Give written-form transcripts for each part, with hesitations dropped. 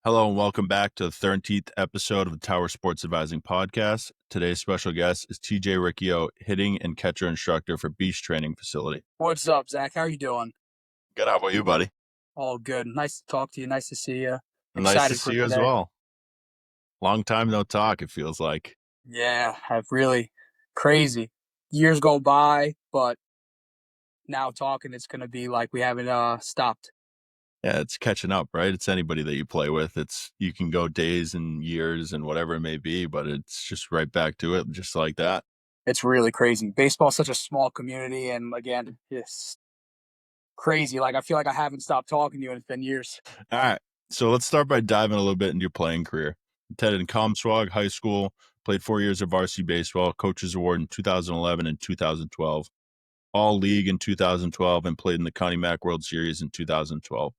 Hello and welcome back to the 13th episode of the Tower Sports Advising Podcast. Today's special guest is TJ Riccio, hitting and catcher instructor for Beach Training Facility. What's up, Zach? How are you doing? Good. How about you, buddy? All good. Nice to talk to you. Nice to see you. Nice to Excited for see you as today. well. Long time no talk, it feels like. Yeah, I've really crazy. Years go by, but now talking, it's going to be like we haven't stopped. Yeah, it's catching up, right? It's anybody that you play with. You can go days and years and whatever it may be, but it's just right back to it, just like that. It's really crazy. Baseball's such a small community, and again, it's crazy. Like I feel like I haven't stopped talking to you, and it's been years. All right. So let's start by diving a little bit into your playing career. Attended in Comswag High School, played 4 years of varsity baseball, Coaches Award in 2011 and 2012, All League in 2012, and played in the Connie Mack World Series in 2012.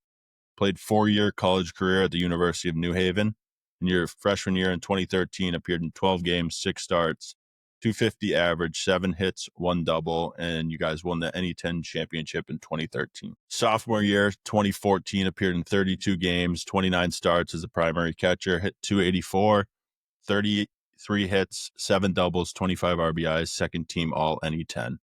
Played 4-year college career at the University of New Haven. In your freshman year in 2013, appeared in 12 games, 6 starts, 250 average, 7 hits, 1 double, and you guys won the NE10 championship in 2013. Sophomore year, 2014, appeared in 32 games, 29 starts as a primary catcher, hit 284, 33 hits, 7 doubles, 25 RBIs, second team all NE10.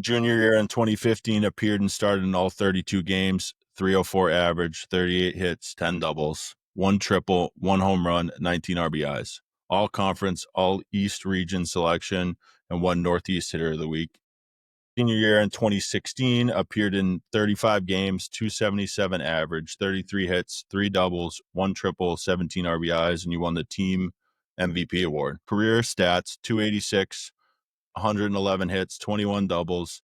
Junior year in 2015, appeared and started in all 32 games, 304 average, 38 hits, 10 doubles, 1 triple, 1 home run, 19 RBIs. All conference, all East region selection, and 1 Northeast hitter of the week. Senior year in 2016, appeared in 35 games, 277 average, 33 hits, 3 doubles, 1 triple, 17 RBIs, and you won the team MVP award. Career stats, 286, 111 hits, 21 doubles,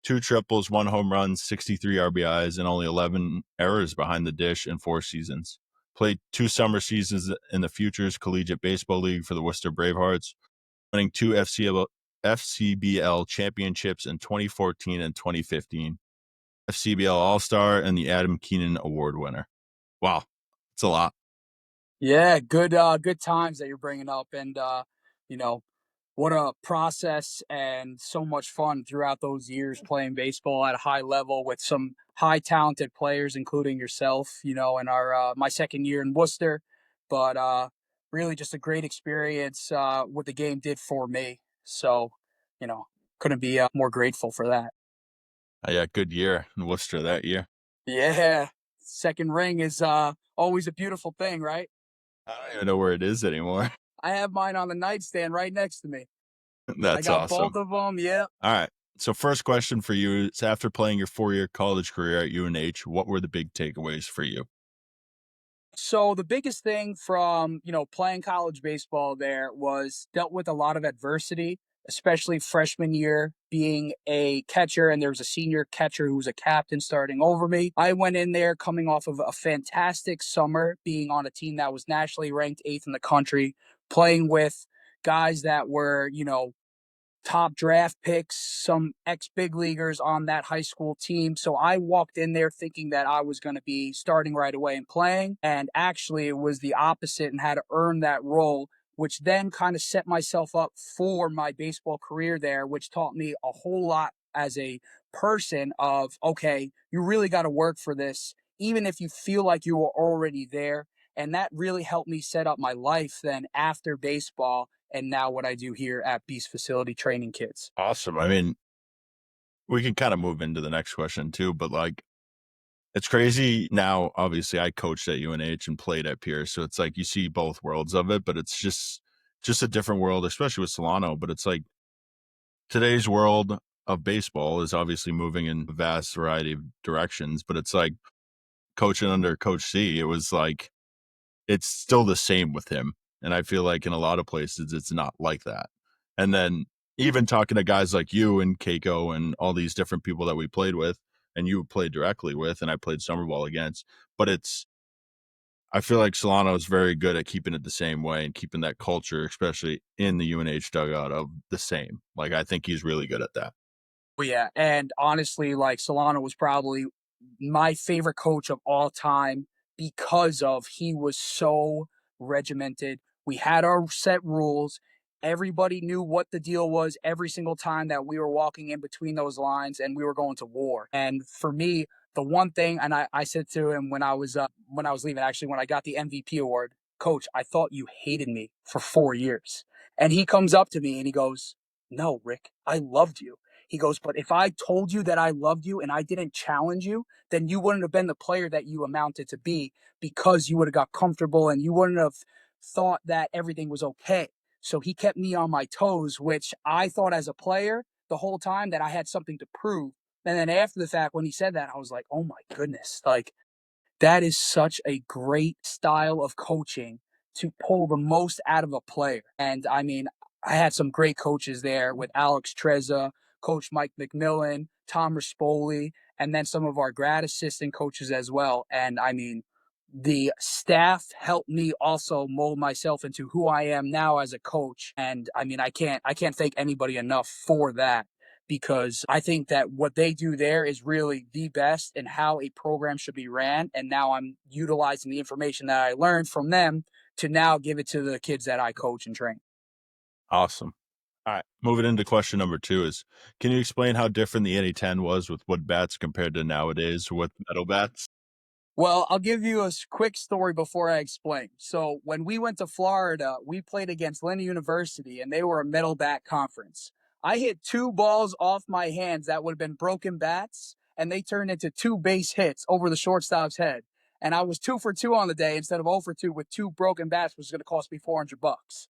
2 triples, 1 home run, 63 RBIs, and only 11 errors behind the dish in 4 seasons. Played 2 summer seasons in the Futures Collegiate Baseball League for the Worcester Bravehearts, winning 2 FCBL championships in 2014 and 2015, FCBL All-Star, and the Adam Keenan Award winner. Wow, it's a lot. Yeah, good times that you're bringing up, and you know, what a process and so much fun throughout those years playing baseball at a high level with some high talented players, including yourself. In our my second year in Worcester, but really just a great experience. What the game did for me, so couldn't be more grateful for that. Yeah, good year in Worcester that year. Yeah, second ring is always a beautiful thing, right? I don't even know where it is anymore. I have mine on the nightstand right next to me. I That's got both awesome. of them. Yeah. All right. So first question for you is, after playing your 4-year college career at UNH, what were the big takeaways for you? So the biggest thing from, playing college baseball there was dealt with a lot of adversity, especially freshman year being a catcher, and there was a senior catcher who was a captain starting over me. I went in there coming off of a fantastic summer, being on a team that was nationally ranked 8th in the country, playing with guys that were, top draft picks, some ex big leaguers on that high school team. So I walked in there thinking that I was going to be starting right away and playing. And actually, it was the opposite and had to earn that role, which then kind of set myself up for my baseball career there, which taught me a whole lot as a person of, okay, you really got to work for this, even if you feel like you were already there. And that really helped me set up my life then after baseball and now what I do here at Beast Facility training kids. Awesome. I mean, we can kind of move into the next question too, but like, it's crazy now. Obviously, I coached at UNH and played at Pierce, so it's like you see both worlds of it, but it's just a different world, especially with Solano. But it's like today's world of baseball is obviously moving in a vast variety of directions, but it's like coaching under Coach C, it was like it's still the same with him. And I feel like in a lot of places it's not like that. And then even talking to guys like you and Keiko and all these different people that we played with and you played directly with and I played summer ball against, but I feel like Solano is very good at keeping it the same way and keeping that culture, especially in the UNH dugout, of the same. Like I think he's really good at that. Well, yeah, and honestly, like Solano was probably my favorite coach of all time because of he was so regimented. We had our set rules. Everybody knew what the deal was every single time that we were walking in between those lines and we were going to war. And for me, the one thing, and I said to him when I was leaving, actually when I got the MVP award, Coach, I thought you hated me for 4 years. And he comes up to me and he goes, No, Rick, I loved you. He goes, but if I told you that I loved you and I didn't challenge you, then you wouldn't have been the player that you amounted to be, because you would have got comfortable and you wouldn't have thought that everything was okay. So he kept me on my toes, which I thought as a player the whole time that I had something to prove. And then after the fact, when he said that, I was like, oh my goodness, like that is such a great style of coaching to pull the most out of a player. And I mean, I had some great coaches there with Alex Trezza, Coach Mike McMillan, Tom Rispoli, and then some of our grad assistant coaches as well. And I mean, the staff helped me also mold myself into who I am now as a coach. And I mean, I can't thank anybody enough for that, because I think that what they do there is really the best in how a program should be ran. And now I'm utilizing the information that I learned from them to now give it to the kids that I coach and train. Awesome. All right. Moving into question number two is, can you explain how different the 8010 was with wood bats compared to nowadays with metal bats? Well, I'll give you a quick story before I explain. So, when we went to Florida, we played against Lynn University, and they were a metal bat conference. I hit two balls off my hands that would have been broken bats, and they turned into two base hits over the shortstop's head. And I was 2 for 2 on the day instead of 0 for 2 with two broken bats, which was going to cost me $400.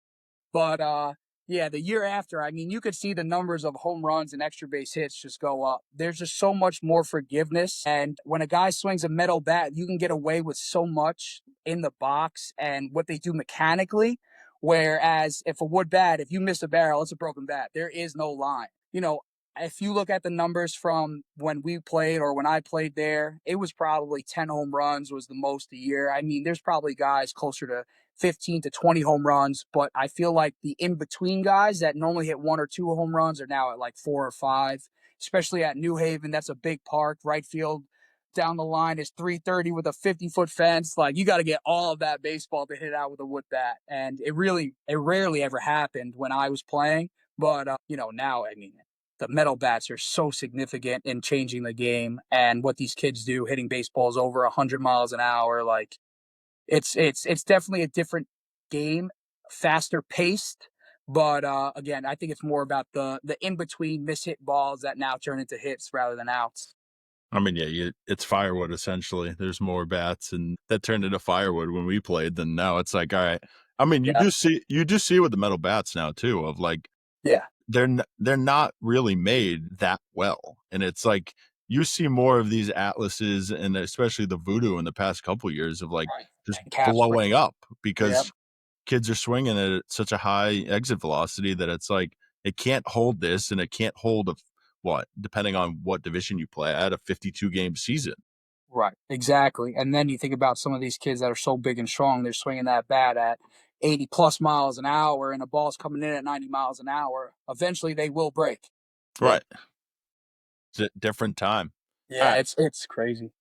But yeah, the year after, I mean, you could see the numbers of home runs and extra base hits just go up. There's just so much more forgiveness. And when a guy swings a metal bat, you can get away with so much in the box and what they do mechanically. Whereas if a wood bat, if you miss a barrel, it's a broken bat. There is no line. If you look at the numbers from when we played or when I played there, it was probably 10 home runs was the most a year. I mean, there's probably guys closer to 15 to 20 home runs, but I feel like the in between guys that normally hit 1 or 2 home runs are now at like 4 or 5, especially at New Haven. That's a big park. Right field down the line is 330 with a 50-foot fence. Like, you got to get all of that baseball to hit it out with a wood bat. And it rarely ever happened when I was playing. But, now, I mean, the metal bats are so significant in changing the game and what these kids do, hitting baseballs over 100 miles an hour. Like, it's definitely a different game, faster paced. But again, I think it's more about the in between mishit balls that now turn into hits rather than outs. I mean, yeah, it's firewood essentially. There's more bats and that turned into firewood when we played. Then now it's like, all right. I mean, Yeah, you do see with the metal bats now too, of like yeah, they're not really made that well, and it's like you see more of these atlases and especially the voodoo in the past couple years of like right. just And cap spring. blowing up Yep. because kids are swinging at such a high exit velocity that it's like it can't hold this and it can't hold a what, depending on what division you play at, a 52 game season. Right. Exactly. And then you think about some of these kids that are so big and strong, they're swinging that bat at 80 plus miles an hour, and a ball's coming in at 90 miles an hour. Eventually, they will break. Yeah. Right. It's a different time. All Yeah. right. It's crazy.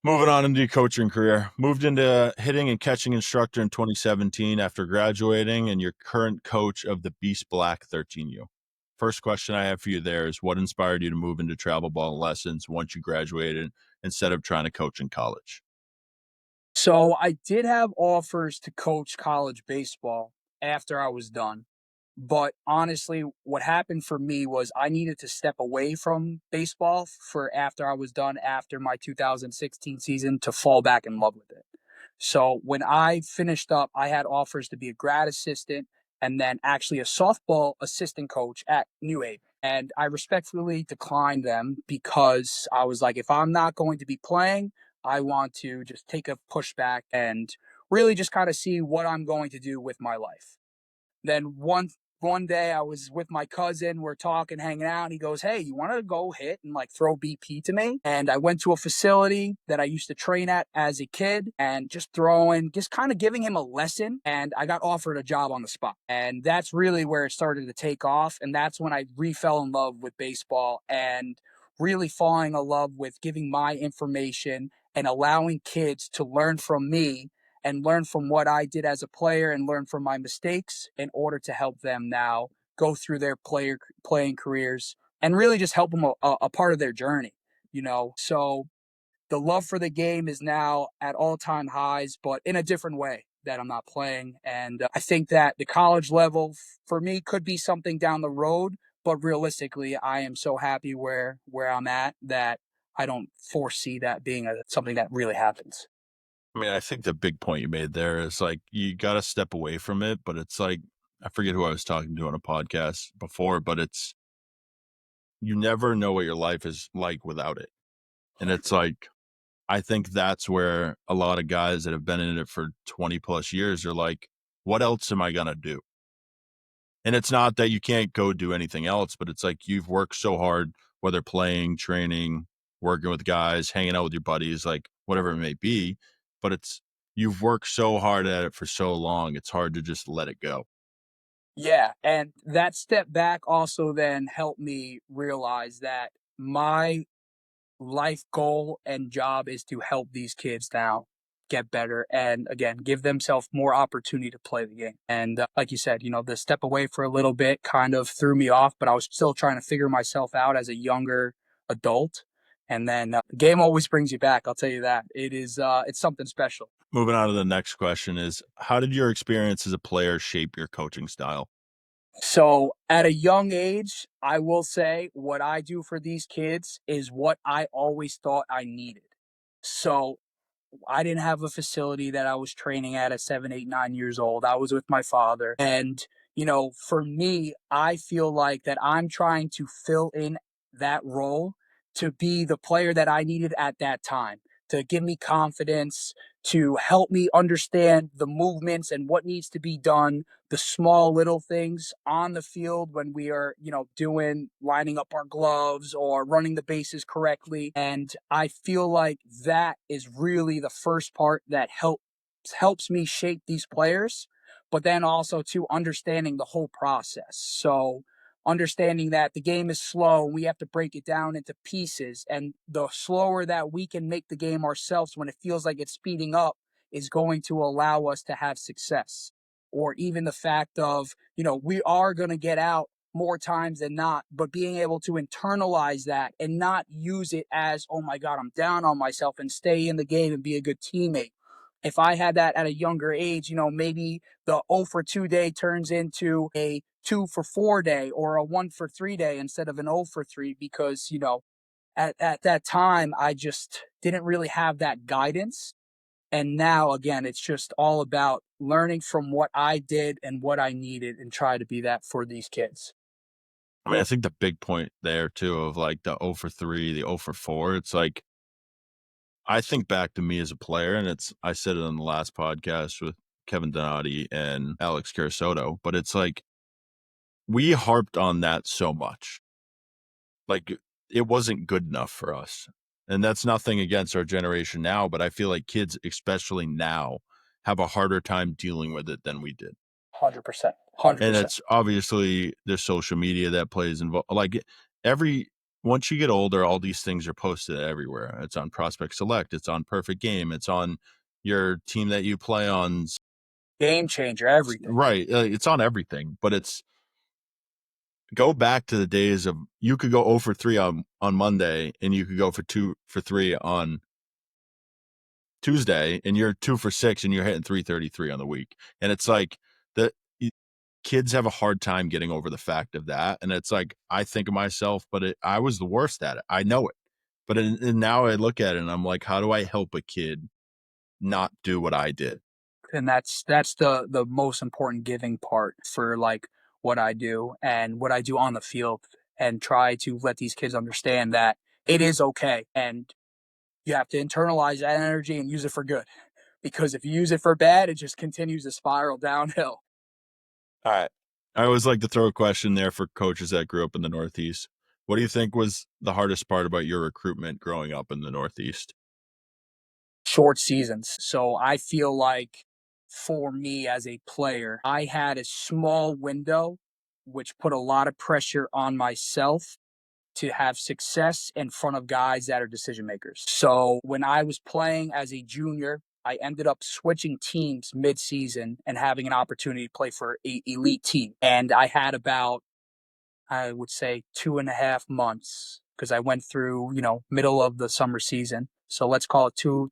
Moving on into your coaching career. Moved into hitting and catching instructor in 2017 after graduating, and your current coach of the Beast Black 13U. First question I have for you there is, what inspired you to move into travel ball lessons once you graduated instead of trying to coach in college? So I did have offers to coach college baseball after I was done. But honestly, what happened for me was I needed to step away from baseball for after I was done after my 2016 season to fall back in love with it. So when I finished up, I had offers to be a grad assistant and then actually a softball assistant coach at New Haven. And I respectfully declined them because I was like, if I'm not going to be playing, I want to just take a pushback and really just kind of see what I'm going to do with my life. Then one day I was with my cousin, we're talking, hanging out, and he goes, "Hey, you want to go hit and like throw BP to me?" And I went to a facility that I used to train at as a kid and just throwing, just kind of giving him a lesson. And I got offered a job on the spot. And that's really where it started to take off. And that's when I fell in love with baseball and really falling in love with giving my information and allowing kids to learn from me and learn from what I did as a player and learn from my mistakes in order to help them now go through their playing careers and really just help them a part of their journey. So the love for the game is now at all-time highs, but in a different way that I'm not playing. And I think that the college level for me could be something down the road, but realistically, I am so happy where I'm at that I don't foresee that being something that really happens. I mean, I think the big point you made there is like you got to step away from it, but it's like I forget who I was talking to on a podcast before, but it's you never know what your life is like without it. And it's like I think that's where a lot of guys that have been in it for 20 plus years are like, what else am I going to do? And it's not that you can't go do anything else, but it's like you've worked so hard, whether playing, training, working with guys, hanging out with your buddies, like whatever it may be. But it's you've worked so hard at it for so long, it's hard to just let it go. Yeah, and that step back also then helped me realize that my life goal and job is to help these kids now get better and again give themselves more opportunity to play the game. And like you said, the step away for a little bit kind of threw me off, but I was still trying to figure myself out as a younger adult. And then the game always brings you back. I'll tell you that it's something special. Moving on to the next question is how did your experience as a player shape your coaching style? So at a young age, I will say what I do for these kids is what I always thought I needed. So I didn't have a facility that I was training at 7, 8, 9 years old. I was with my father. And, for me, I feel like that I'm trying to fill in that role to be the player that I needed at that time, to give me confidence, to help me understand the movements and what needs to be done, the small little things on the field when we are, doing lining up our gloves or running the bases correctly. And I feel like that is really the first part that helps me shape these players, but then also to understanding the whole process. So understanding that the game is slow, we have to break it down into pieces, and the slower that we can make the game ourselves when it feels like it's speeding up is going to allow us to have success. Or even the fact of, we are going to get out more times than not, but being able to internalize that and not use it as, oh my God, I'm down on myself, and stay in the game and be a good teammate. If I had that at a younger age, maybe the 0 for 2 day turns into a 2 for 4 day or a 1 for 3 day instead of an 0 for 3, because, at that time, I just didn't really have that guidance. And now, again, it's just all about learning from what I did and what I needed and try to be that for these kids. I mean, I think the big point there too of like the 0 for 3, the 0 for 4, it's like I think back to me as a player, and it's I said it on the last podcast with Kevin Donati and Alex Carasoto, but it's like we harped on that so much. Like it wasn't good enough for us. And that's nothing against our generation now, but I feel like kids, especially now, have a harder time dealing with it than we did. 100%. And 100%. it's obviously the social media that plays involved. Like every once you get older, all these things are posted everywhere. It's on Prospect Select, it's on Perfect Game, it's on your team that you play on. Game changer, everything. Right. It's on everything, but it's go back to the days of you could go 0 for 3 on Monday and you could go for 2 for 3 on Tuesday and you're 2 for 6 and you're hitting 333 on the week. And it's like the kids have a hard time getting over the fact of that. And it's like, I think of myself, but I was the worst at it. I know it. But and now I look at it and I'm like, how do I help a kid not do what I did? And that's the most important giving part for like what I do and what I do on the field, and try to let these kids understand that it is okay, and you have to internalize that energy and use it for good. Because if you use it for bad, it just continues to spiral downhill. All right. I always like to throw a question there for coaches that grew up in the Northeast. What do you think was the hardest part about your recruitment growing up in the Northeast? Short seasons. So I feel like for me as a player, I had a small window, which put a lot of pressure on myself to have success in front of guys that are decision makers. So when I was playing as a junior, I ended up switching teams mid-season and having an opportunity to play for a elite team. And I had about, I would say, 2.5 months, because I went through, middle of the summer season. So let's call it two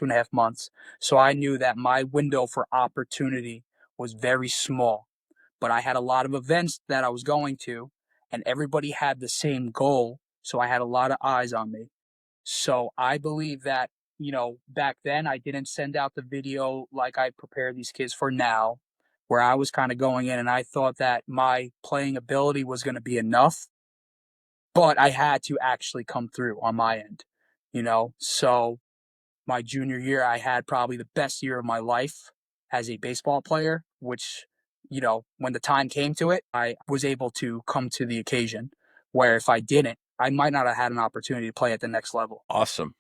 and a half months. So I knew that my window for opportunity was very small, but I had a lot of events that I was going to, and everybody had the same goal. So I had a lot of eyes on me. So I believe that, back then I didn't send out the video like I prepare these kids for now, where I was kind of going in and I thought that my playing ability was going to be enough, but I had to actually come through on my end. So my junior year, I had probably the best year of my life as a baseball player, which, when the time came to it, I was able to come to the occasion where if I didn't, I might not have had an opportunity to play at the next level. Awesome.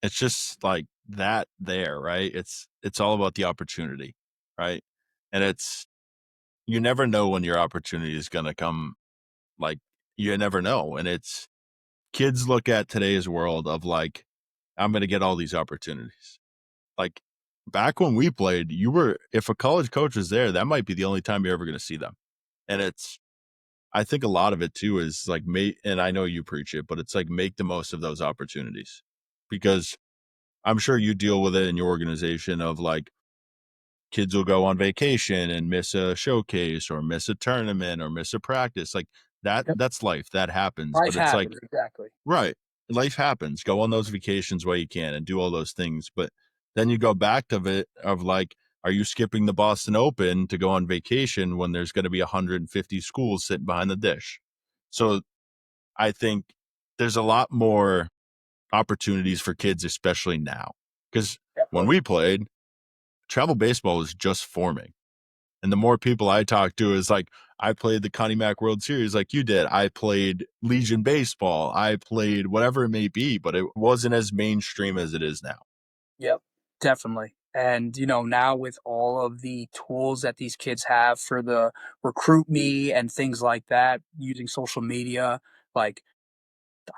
It's just like that there, right? It's all about the opportunity, right? And it's you never know when your opportunity is going to come. Like you never know. And it's kids look at today's world of like, I'm going to get all these opportunities. Like back when we played, if a college coach is there, that might be the only time you're ever going to see them. And I think a lot of it too is like, and I know you preach it, but it's like make the most of those opportunities because I'm sure you deal with it in your organization of like kids will go on vacation and miss a showcase or miss a tournament or miss a practice. Like Yep. that's life. That happens. Life But it's like, happens, exactly. right. Life happens. Go on those vacations while you can and do all those things. But then you go back to it of like, are you skipping the Boston Open to go on vacation when there's going to be 150 schools sitting behind the dish? So I think there's a lot more opportunities for kids, especially now. Because when Definitely. we played, travel baseball was just forming. And the more people I talk to is like, I played the Connie Mack World Series like you did. I played Legion Baseball. I played whatever it may be, but it wasn't as mainstream as it is now. Yep, definitely. And now with all of the tools that these kids have for the recruit me and things like that, using social media, like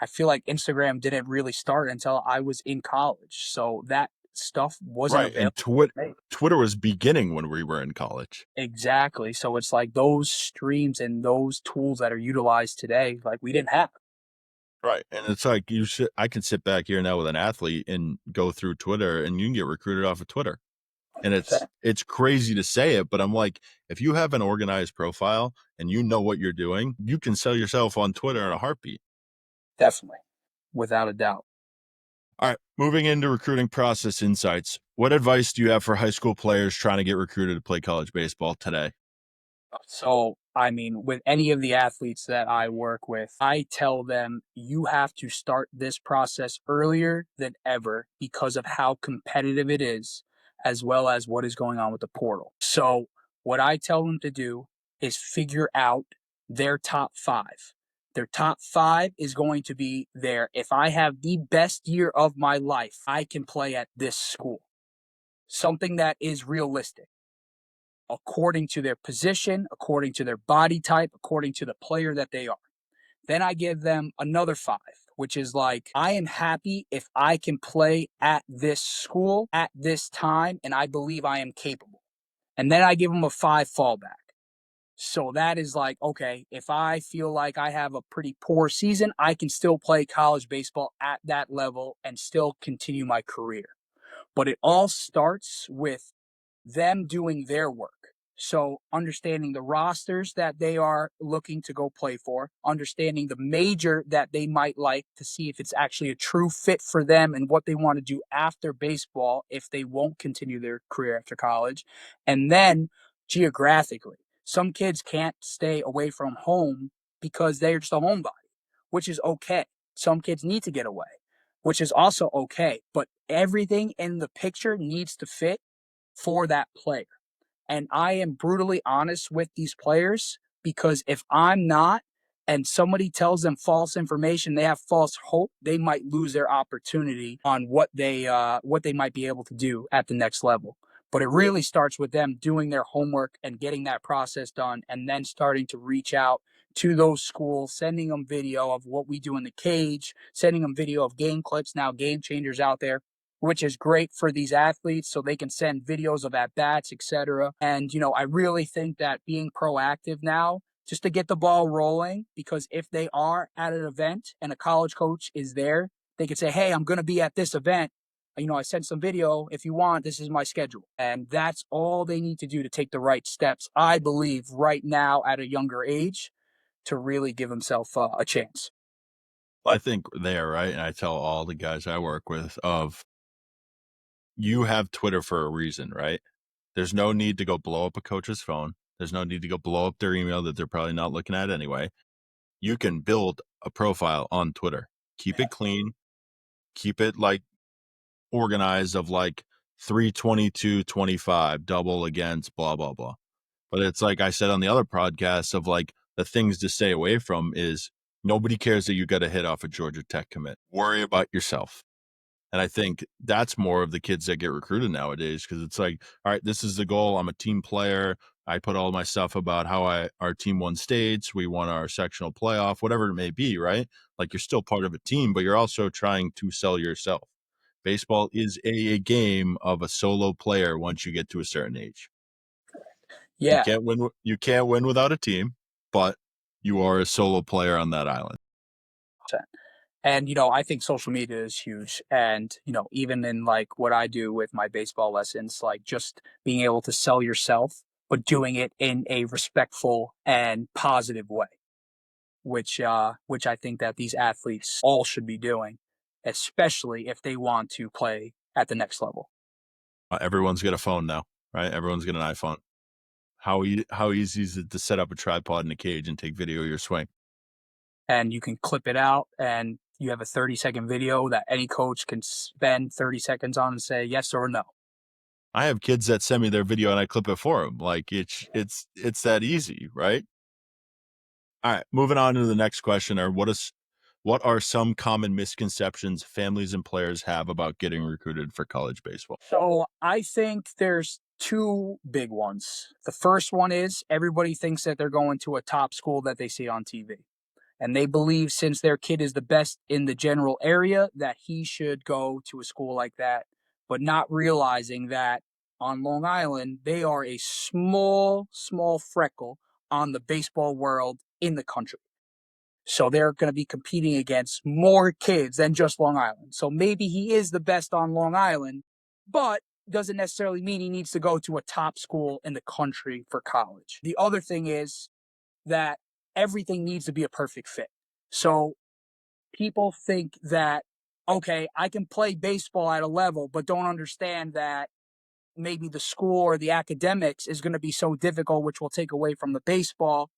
I feel like Instagram didn't really start until I was in college. So that stuff wasn't Right. And available to me. Twitter was beginning when we were in college. Exactly. So it's like those streams and those tools that are utilized today, like we didn't have. Right. And it's like I can sit back here now with an athlete and go through Twitter and you can get recruited off of Twitter. And 100%. it's crazy to say it, but I'm like, if you have an organized profile and you know what you're doing, you can sell yourself on Twitter in a heartbeat. Definitely. Without a doubt. All right, moving into recruiting process insights. What advice do you have for high school players trying to get recruited to play college baseball today? So, I mean, with any of the athletes that I work with, I tell them you have to start this process earlier than ever because of how competitive it is, as well as what is going on with the portal. So, what I tell them to do is figure out their top five. Their top five is going to be there. If I have the best year of my life, I can play at this school. Something that is realistic according to their position, according to their body type, according to the player that they are. Then I give them another five, which is like, I am happy if I can play at this school at this time, and I believe I am capable. And then I give them a five fallback. So that is like, okay, if I feel like I have a pretty poor season, I can still play college baseball at that level and still continue my career. But it all starts with them doing their work. So, understanding the rosters that they are looking to go play for, understanding the major that they might like to see if it's actually a true fit for them and what they want to do after baseball if they won't continue their career after college. And then geographically, some kids can't stay away from home because they're just a homebody, which is okay. Some kids need to get away, which is also okay. But everything in the picture needs to fit for that player. And I am brutally honest with these players because if I'm not, and somebody tells them false information, they have false hope, they might lose their opportunity on what they might be able to do at the next level. But it really starts with them doing their homework and getting that process done, and then starting to reach out to those schools, sending them video of what we do in the cage, sending them video of game clips, now game changers out there, which is great for these athletes so they can send videos of at bats, etc. And I really think that being proactive now just to get the ball rolling, because if they are at an event and a college coach is there, They could say, hey, I'm going to be at this event. I sent some video. If you want, this is my schedule. And that's all they need to do to take the right steps, I believe, right now at a younger age to really give himself a chance. I think there, right? And I tell all the guys I work with of you have Twitter for a reason, right? There's no need to go blow up a coach's phone. There's no need to go blow up their email that they're probably not looking at anyway. You can build a profile on Twitter. Keep it clean. Keep it like organized of like 322-25 double against blah blah blah. But it's like I said on the other podcast of like the things to stay away from is nobody cares that you got a hit off a Georgia Tech commit. Worry about yourself. And I think that's more of the kids that get recruited nowadays because it's like, all right, this is the goal. I'm a team player. I put all my stuff about how our team won states. We won our sectional playoff, whatever it may be, right? Like you're still part of a team, but you're also trying to sell yourself. Baseball is a game of a solo player once you get to a certain age. You Yeah. can't win. You can't win without a team, but you are a solo player on that island. And, I think social media is huge. And, even in like what I do with my baseball lessons, like just being able to sell yourself, but doing it in a respectful and positive way, which I think that these athletes all should be doing, especially if they want to play at the next level. Everyone's got a phone now, right? Everyone's got an iPhone. How easy is it to set up a tripod in a cage and take video of your swing? And you can clip it out and you have a 30-second video that any coach can spend 30 seconds on and say yes or no. I have kids that send me their video and I clip it for them. Like it's that easy, right? All right, moving on to the next question. What are some common misconceptions families and players have about getting recruited for college baseball? So I think there's two big ones. The first one is everybody thinks that they're going to a top school that they see on TV. And they believe since their kid is the best in the general area that he should go to a school like that, but not realizing that on Long Island, they are a small, small freckle on the baseball world in the country. So they're going to be competing against more kids than just Long Island. So maybe he is the best on Long Island, but doesn't necessarily mean he needs to go to a top school in the country for college. The other thing is that everything needs to be a perfect fit. So people think that, okay, I can play baseball at a level, but don't understand that maybe the school or the academics is going to be so difficult, which will take away from the baseball.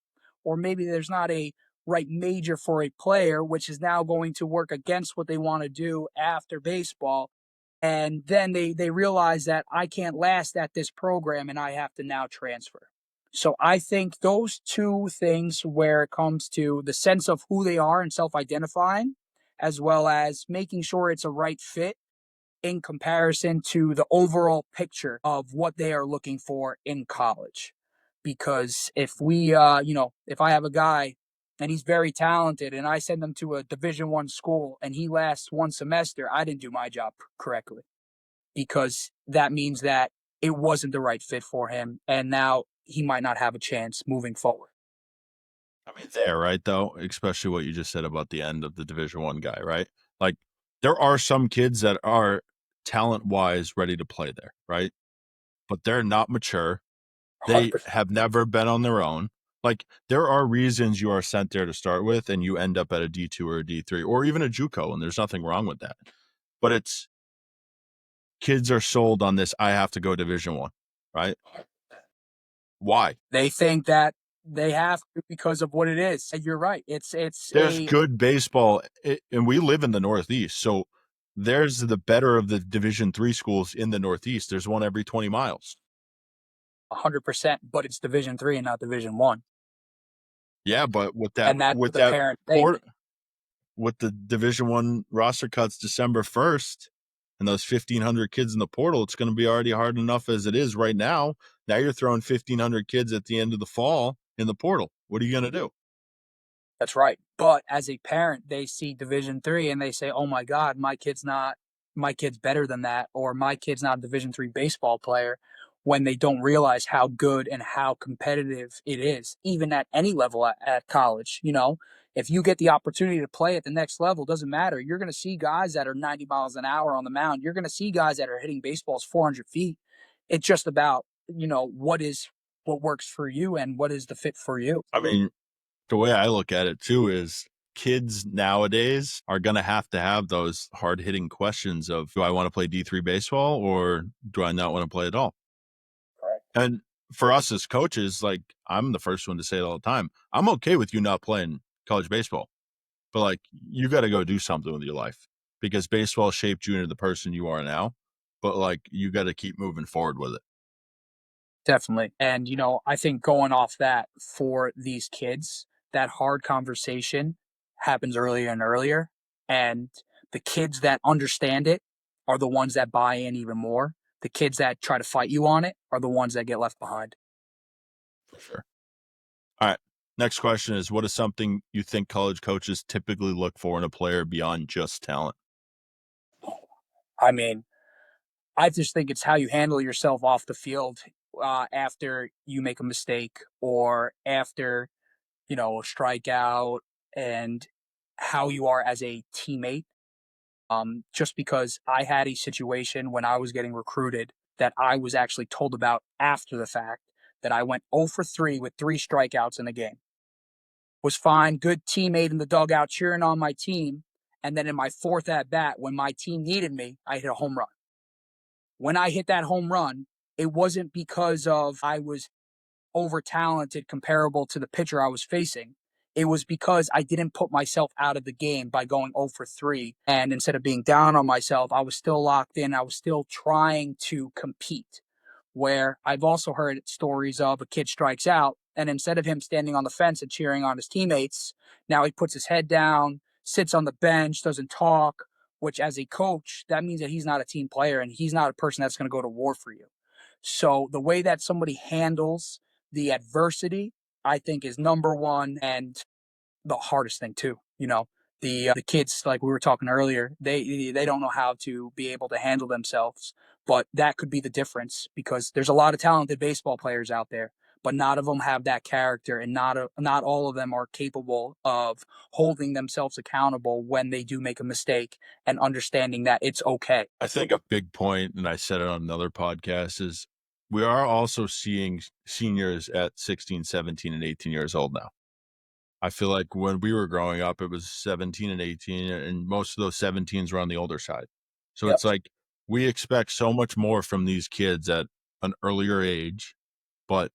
Or maybe there's not a right major for a player, which is now going to work against what they want to do after baseball. And then they realize that I can't last at this program and I have to now transfer. So I think those two things, where it comes to the sense of who they are and self identifying, as well as making sure it's a right fit in comparison to the overall picture of what they are looking for in college. Because if I have a guy and he's very talented and I send him to a Division I school and he lasts one semester, I didn't do my job correctly, because that means that it wasn't the right fit for him. And now he might not have a chance moving forward. I mean, there, right? Though, especially what you just said about the end of the Division I guy, right? Like, there are some kids that are talent wise ready to play there, right? But they're not mature. They 100%. have never been on their own. Like, there are reasons you are sent there to start with, and you end up at a D2 or a D3 or even a JUCO, and there's nothing wrong with that. But it's kids are sold on this. I have to go Division I, right? Why? They think that they have to because of what it is. And you're right. It's There's a good baseball, and we live in the Northeast, so there's the better of the Division III schools in the Northeast. There's one every 20 miles. 100%, but it's Division III and not Division I. Yeah, but with that And that's with the that parent thing. port with the Division I roster cuts December 1st and those 1,500 kids in the portal, it's going to be already hard enough as it is right now. Now you're throwing 1,500 kids at the end of the fall in the portal. What are you going to do? That's right. But as a parent, they see Division III and they say, "Oh my God, my kid's better than that," or "My kid's not a Division III baseball player," when they don't realize how good and how competitive it is, even at any level at college. if you get the opportunity to play at the next level, doesn't matter. You're going to see guys that are 90 miles an hour on the mound. You're going to see guys that are hitting baseballs 400 feet. It's just about, what works for you and what is the fit for you. I mean, the way I look at it too is kids nowadays are going to have those hard hitting questions of, do I want to play D3 baseball or do I not want to play at all? Correct. And for us as coaches, like, I'm the first one to say it all the time. I'm okay with you not playing college baseball, but like, you got to go do something with your life because baseball shaped you into the person you are now. But like, you got to keep moving forward with it. Definitely. And, I think going off that for these kids, that hard conversation happens earlier and earlier. And the kids that understand it are the ones that buy in even more. The kids that try to fight you on it are the ones that get left behind. For sure. All right. Next question is, what is something you think college coaches typically look for in a player beyond just talent? I mean, I just think it's how you handle yourself off the field after you make a mistake or after, a strikeout, and how you are as a teammate. Just because I had a situation when I was getting recruited that I was actually told about after the fact, that I went 0 for 3 with 3 strikeouts in a game. Was fine, good teammate in the dugout cheering on my team. And then in my fourth at bat, when my team needed me, I hit a home run. When I hit that home run, it wasn't because of I was over talented comparable to the pitcher I was facing. It was because I didn't put myself out of the game by going 0 for 3. And instead of being down on myself, I was still locked in. I was still trying to compete. Where I've also heard stories of a kid strikes out, and instead of him standing on the fence and cheering on his teammates, now he puts his head down, sits on the bench, doesn't talk, which as a coach, that means that he's not a team player and he's not a person that's going to go to war for you. So the way that somebody handles the adversity, I think, is number one and the hardest thing too. The kids, like we were talking earlier, they don't know how to be able to handle themselves, but that could be the difference because there's a lot of talented baseball players out there, but not of them have that character, and not all of them are capable of holding themselves accountable when they do make a mistake and understanding that it's okay. I think a big point, and I said it on another podcast, is we are also seeing seniors at 16, 17, and 18 years old now. I feel like when we were growing up, it was 17 and 18, and most of those 17s were on the older side. So Yep, it's like we expect so much more from these kids at an earlier age, but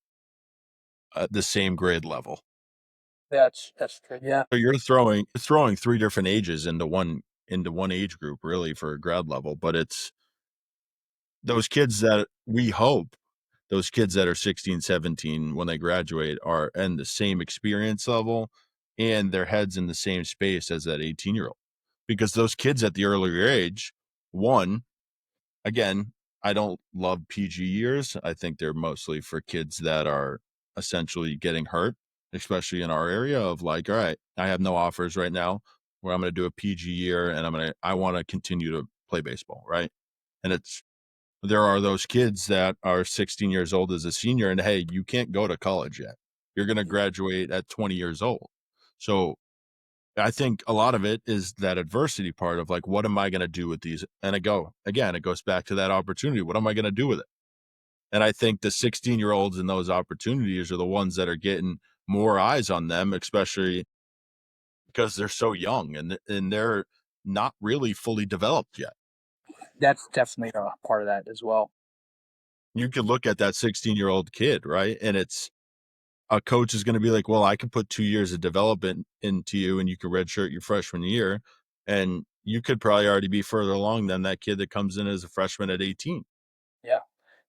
at the same grade level. that's true. Yeah, So you're throwing three different ages into one age group really for a grad level, but it's those kids that we hope those kids that are 16, 17 when they graduate are in the same experience level and their heads in the same space as that 18-year-old. Because those kids at the earlier age, one, again, I don't love PG years. I think they're mostly for kids that are essentially getting hurt, especially in our area of like, all right, I have no offers right now where I'm going to do a PG year and I want to continue to play baseball, right? And there are those kids that are 16 years old as a senior and hey, you can't go to college yet. You're going to graduate at 20 years old. So I think a lot of it is that adversity part of like, what am I going to do with these? And it goes back to that opportunity. What am I going to do with it? And I think the 16-year-olds in those opportunities are the ones that are getting more eyes on them, especially because they're so young and they're not really fully developed yet. that's definitely a part of that as well. You could look at that 16-year-old kid, right? And it's a coach is going to be like, well, I can put 2 years of development into you and you can redshirt your freshman year. And you could probably already be further along than that kid that comes in as a freshman at 18. Yeah.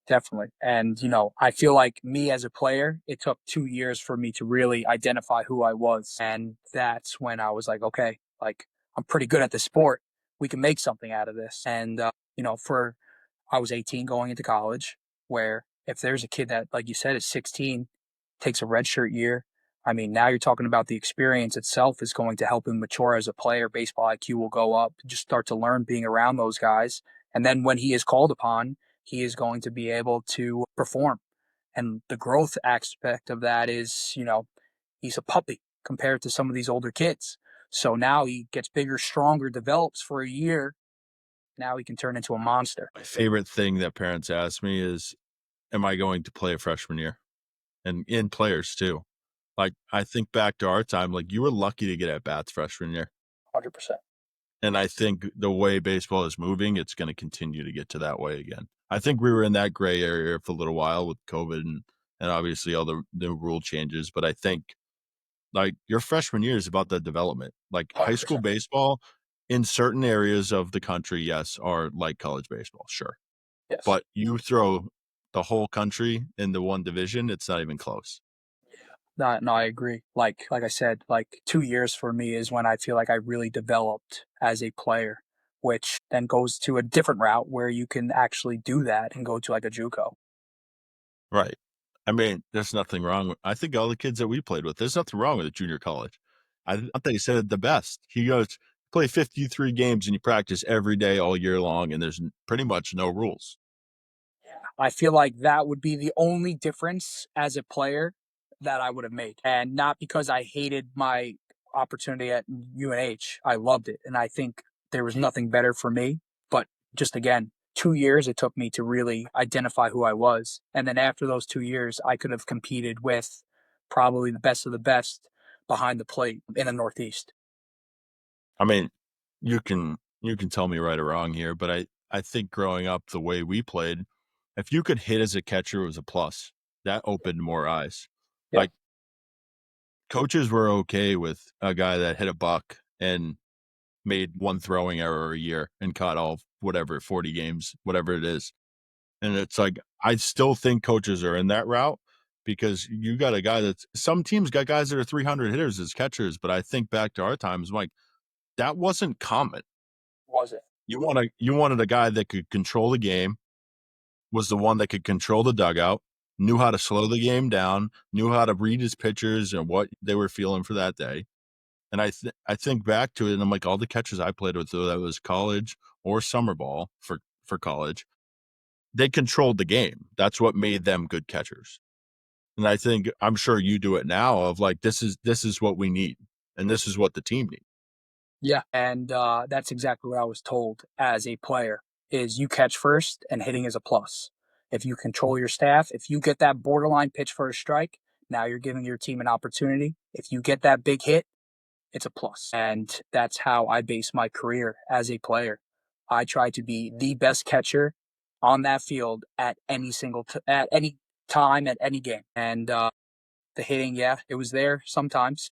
Definitely. And, I feel like me as a player, it took 2 years for me to really identify who I was. And that's when I was like, okay, like I'm pretty good at this sport. We can make something out of this. And, for I was 18 going into college, where if there's a kid that, like you said, is 16, takes a redshirt year, I mean, now you're talking about the experience itself is going to help him mature as a player. Baseball IQ will go up, just start to learn being around those guys. And then when he is called upon, he is going to be able to perform. And the growth aspect of that is, he's a puppy. compared to some of these older kids. So now he gets bigger, stronger, develops for a year. Now he can turn into a monster. My favorite thing that parents ask me is, am I going to play a freshman year? And in players too. Like, I think back to our time, like, you were lucky to get at bats freshman year. 100%. And I think the way baseball is moving, it's going to continue to get to that way again. I think we were in that gray area for a little while with COVID and obviously all the rule changes. But I think like your freshman year is about the development. Like high school 100%. baseball in certain areas of the country, yes, are like college baseball, sure. Yes. But you throw the whole country into one division, it's not even close. No, no, I agree. Like I said, like 2 years for me is when I feel like I really developed as a player, which then goes to a different route where you can actually do that and go to like a JUCO. Right. I mean, there's nothing wrong with I think all the kids that we played with, there's nothing wrong with a junior college. I thought he said it the best. He goes, play 53 games and you practice every day all year long, and there's pretty much no rules. I feel like that would be the only difference as a player that I would have made. And not because I hated my opportunity at UNH. I loved it. And I think there was nothing better for me. But just again, 2 years it took me to really identify who I was. And then after those 2 years, I could have competed with probably the best of the best behind the plate in the Northeast. I mean, you can tell me right or wrong here, but I think growing up the way we played, if you could hit as a catcher, it was a plus. That opened more eyes. Yeah. Like coaches were okay with a guy that hit a buck and made one throwing error a year and caught all whatever 40 games, whatever it is. And it's like I still think coaches are in that route because you got a guy that's some teams got guys that are 300 hitters as catchers, but I think back to our times, I'm like that wasn't common. Was it? You wanted a guy that could control the game, was the one that could control the dugout, knew how to slow the game down, knew how to read his pitchers and what they were feeling for that day. And I think back to it, and I'm like, all the catchers I played with, whether that was college or summer ball for college, they controlled the game. That's what made them good catchers. And I think I'm sure you do it now of like this is what we need, and this is what the team needs. Yeah, and that's exactly what I was told as a player is you catch first and hitting is a plus. If you control your staff, if you get that borderline pitch for a strike, now you're giving your team an opportunity. If you get that big hit, it's a plus. And that's how I base my career as a player. I try to be the best catcher on that field at at any time at any game. And the hitting, yeah, it was there sometimes,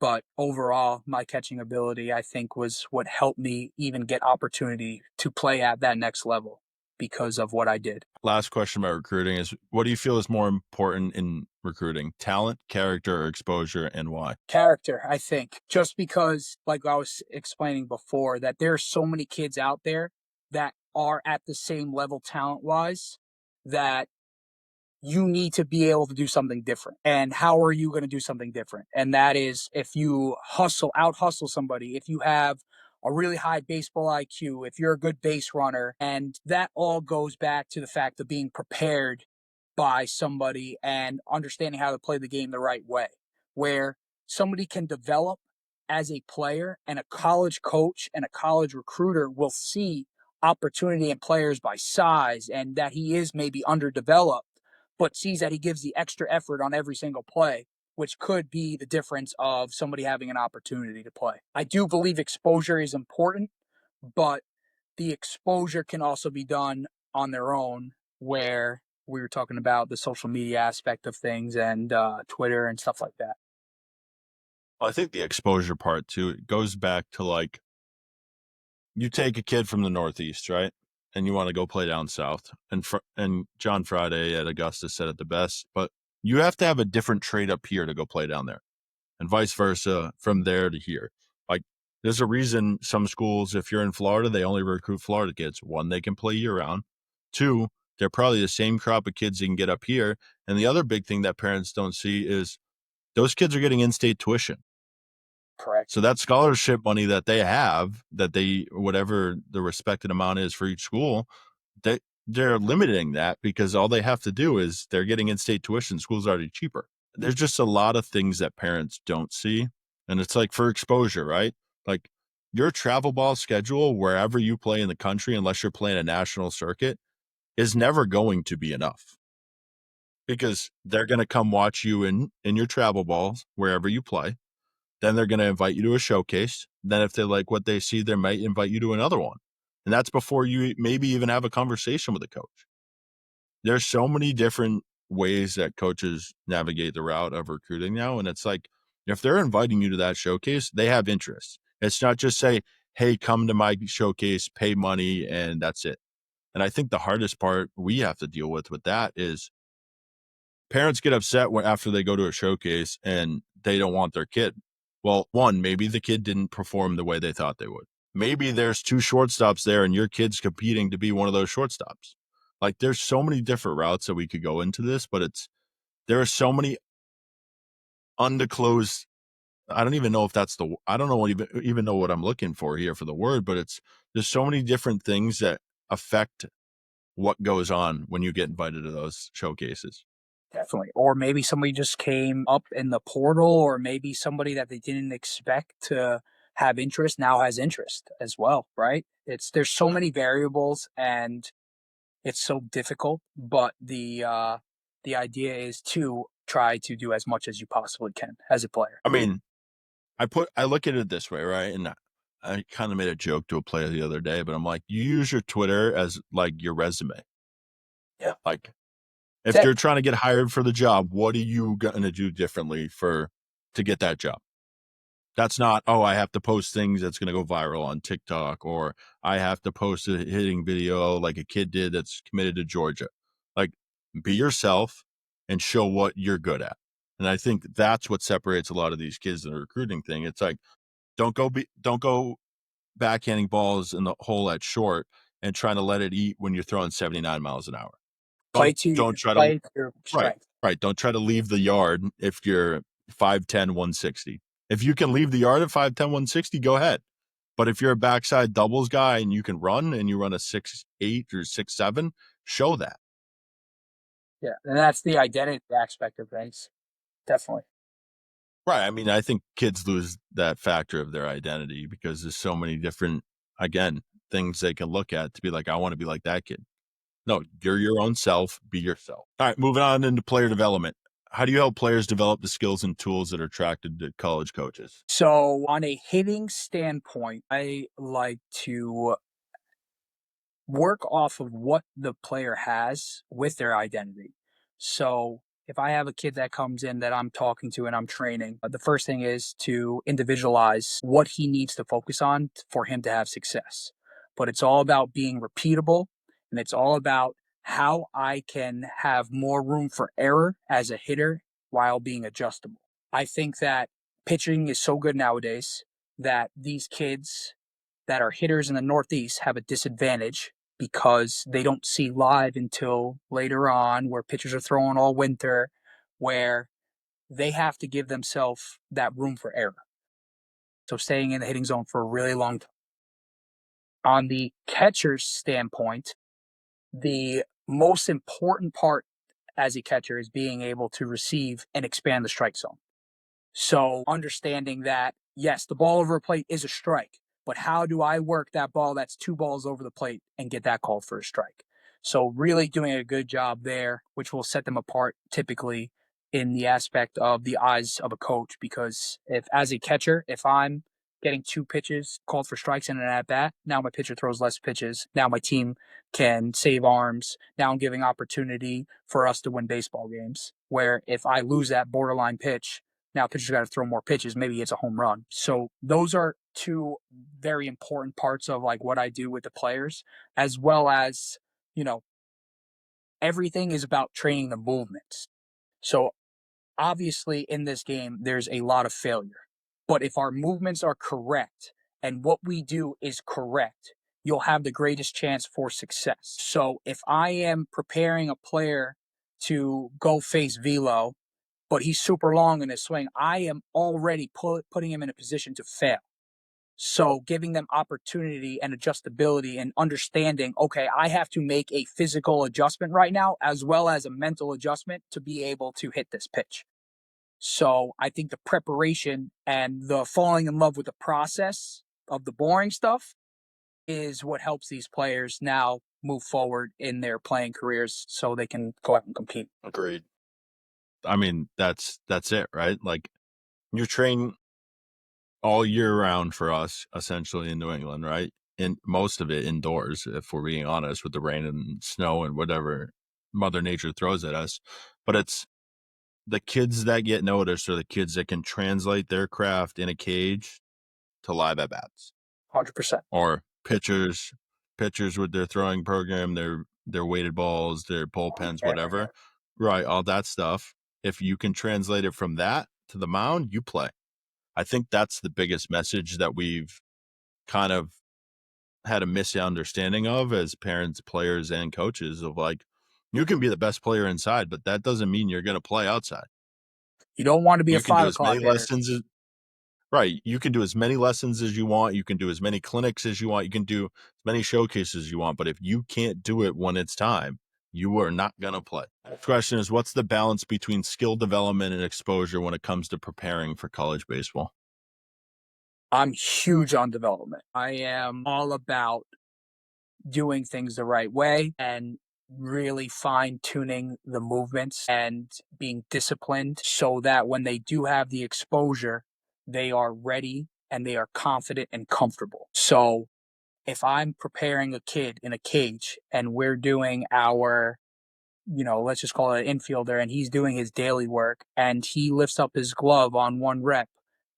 but overall, my catching ability, I think, was what helped me even get opportunity to play at that next level because of what I did. Last question about recruiting is what do you feel is more important in recruiting? Talent, character, or exposure, and why? Character, I think, just because, like I was explaining before, that there are so many kids out there that are at the same level talent wise that you need to be able to do something different. And how are you going to do something different? And that is if you out hustle somebody, if you have a really high baseball IQ, if you're a good base runner, and that all goes back to the fact of being prepared by somebody and understanding how to play the game the right way, where somebody can develop as a player and a college coach and a college recruiter will see opportunity in players by size and that he is maybe underdeveloped but sees that he gives the extra effort on every single play, which could be the difference of somebody having an opportunity to play. I do believe exposure is important, but the exposure can also be done on their own, where we were talking about the social media aspect of things and Twitter and stuff like that. Well, I think the exposure part too, it goes back to like you take a kid from the Northeast, right? And you want to go play down south. And John Friday at Augusta said it the best, but you have to have a different trade up here to go play down there. And vice versa from there to here. Like there's a reason some schools, if you're in Florida, they only recruit Florida kids. One, they can play year round. Two, they're probably the same crop of kids you can get up here. And the other big thing that parents don't see is those kids are getting in-state tuition. Correct. So that scholarship money that they have, that they whatever the respected amount is for each school, they're limiting that because all they have to do is they're getting in-state tuition. School's already cheaper. there's just a lot of things that parents don't see. And it's like for exposure, right? Like your travel ball schedule, wherever you play in the country, unless you're playing a national circuit, is never going to be enough because they're going to come watch you in your travel balls wherever you play. Then they're going to invite you to a showcase. Then if they like what they see, they might invite you to another one. And that's before you maybe even have a conversation with the coach. There's so many different ways that coaches navigate the route of recruiting now. And it's like, if they're inviting you to that showcase, they have interest. It's not just say, hey, come to my showcase, pay money, and that's it. And I think the hardest part we have to deal with that is parents get upset when after they go to a showcase and they don't want their kid. Well, one, maybe the kid didn't perform the way they thought they would. Maybe there's two shortstops there and your kid's competing to be one of those shortstops. Like there's so many different routes that we could go into this, but there are so many undisclosed. I don't even know if that's I don't know even know what I'm looking for here for the word, but there's so many different things that affect what goes on when you get invited to those showcases. Definitely. Or maybe somebody just came up in the portal, or maybe somebody that they didn't expect to have interest now has interest as well, right? There's so many variables and it's so difficult, but the idea is to try to do as much as you possibly can as a player. I mean, I look at it this way, right? And I kind of made a joke to a player the other day, but I'm like, you use your Twitter as like your resume. Yeah. Like if you're trying to get hired for the job, what are you going to do differently to get that job? That's not, oh, I have to post things that's going to go viral on TikTok, or I have to post a hitting video like a kid did that's committed to Georgia. Like be yourself and show what you're good at. And I think that's what separates a lot of these kids in the recruiting thing. It's like, don't go backhanding balls in the hole at short and trying to let it eat when you're throwing 79 miles an hour. Don't try to Play to your right, strength. right. Don't try to leave the yard if you're 5'10", 160. If you can leave the yard at 5'10", 160, go ahead. But if you're a backside doubles guy and you can run and you run a 6'8" or 6'7", show that. Yeah, and that's the identity aspect of things. Definitely. Right. I mean, I think kids lose that factor of their identity because there's so many different, again, things they can look at to be like, I want to be like that kid. No, you're your own self. Be yourself. All right, moving on into player development. How do you help players develop the skills and tools that are attracted to college coaches? So, on a hitting standpoint, I like to work off of what the player has with their identity. So if I have a kid that comes in that I'm talking to and I'm training, the first thing is to individualize what he needs to focus on for him to have success. But it's all about being repeatable, and it's all about how I can have more room for error as a hitter while being adjustable. I think that pitching is so good nowadays that these kids that are hitters in the Northeast have a disadvantage because they don't see live until later on, where pitchers are throwing all winter, where they have to give themselves that room for error. So staying in the hitting zone for a really long time. On the catcher's standpoint, the most important part as a catcher is being able to receive and expand the strike zone. So understanding that, yes, the ball over a plate is a strike, but how do I work that ball that's two balls over the plate and get that called for a strike? So really doing a good job there, which will set them apart typically in the aspect of the eyes of a coach. Because if as a catcher, if I'm getting two pitches called for strikes in an at bat, now my pitcher throws less pitches. Now my team can save arms. Now I'm giving opportunity for us to win baseball games. Where if I lose that borderline pitch, now pitcher's got to throw more pitches. Maybe it's a home run. So those are two very important parts of like what I do with the players, as well as, you know, everything is about training the movements. So obviously in this game, there's a lot of failure. But if our movements are correct and what we do is correct, you'll have the greatest chance for success. So if I am preparing a player to go face velo, but he's super long in his swing, I am already putting him in a position to fail. So giving them opportunity and adjustability and understanding, okay, I have to make a physical adjustment right now as well as a mental adjustment to be able to hit this pitch. So I think the preparation and the falling in love with the process of the boring stuff is what helps these players now move forward in their playing careers so they can go out and compete. Agreed. I mean, that's it, right? Like you're training all year round for us, essentially in New England, right? And most of it indoors, if we're being honest, with the rain and snow and whatever Mother Nature throws at us. But it's the kids that get noticed are the kids that can translate their craft in a cage to live at bats. 100%. Or pitchers with their throwing program, their weighted balls, their bullpens, whatever. Right, all that stuff. If you can translate it from that to the mound, you play. I think that's the biggest message that we've kind of had a misunderstanding of as parents, players, and coaches of like, you can be the best player inside, but that doesn't mean you're going to play outside. You don't want to be a You can do five as many o'clock hitter. lessons as right. You can do as many lessons as you want. You can do as many clinics as you want. You can do as many showcases as you want. But if you can't do it when it's time, you are not going to play. The question is, what's the balance between skill development and exposure when it comes to preparing for college baseball? I'm huge on development. I am all about doing things the right way and really fine tuning the movements and being disciplined so that when they do have the exposure, they are ready and they are confident and comfortable. So if I'm preparing a kid in a cage and we're doing our, let's just call it an infielder, and he's doing his daily work and he lifts up his glove on one rep,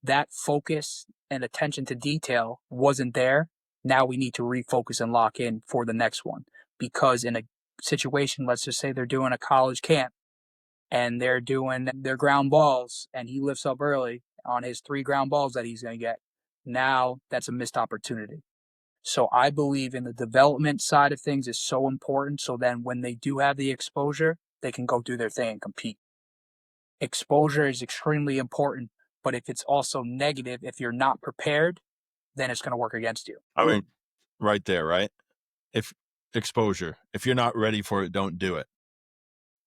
that focus and attention to detail wasn't there. Now we need to refocus and lock in for the next one. Because in a situation, let's just say they're doing a college camp and they're doing their ground balls and he lifts up early on his 3 ground balls that he's going to get. Now that's a missed opportunity. So I believe in the development side of things is so important. So then when they do have the exposure, they can go do their thing and compete. Exposure is extremely important, but if it's also negative, if you're not prepared, then it's going to work against you. I mean, right there, right? If exposure, if you're not ready for it, don't do it.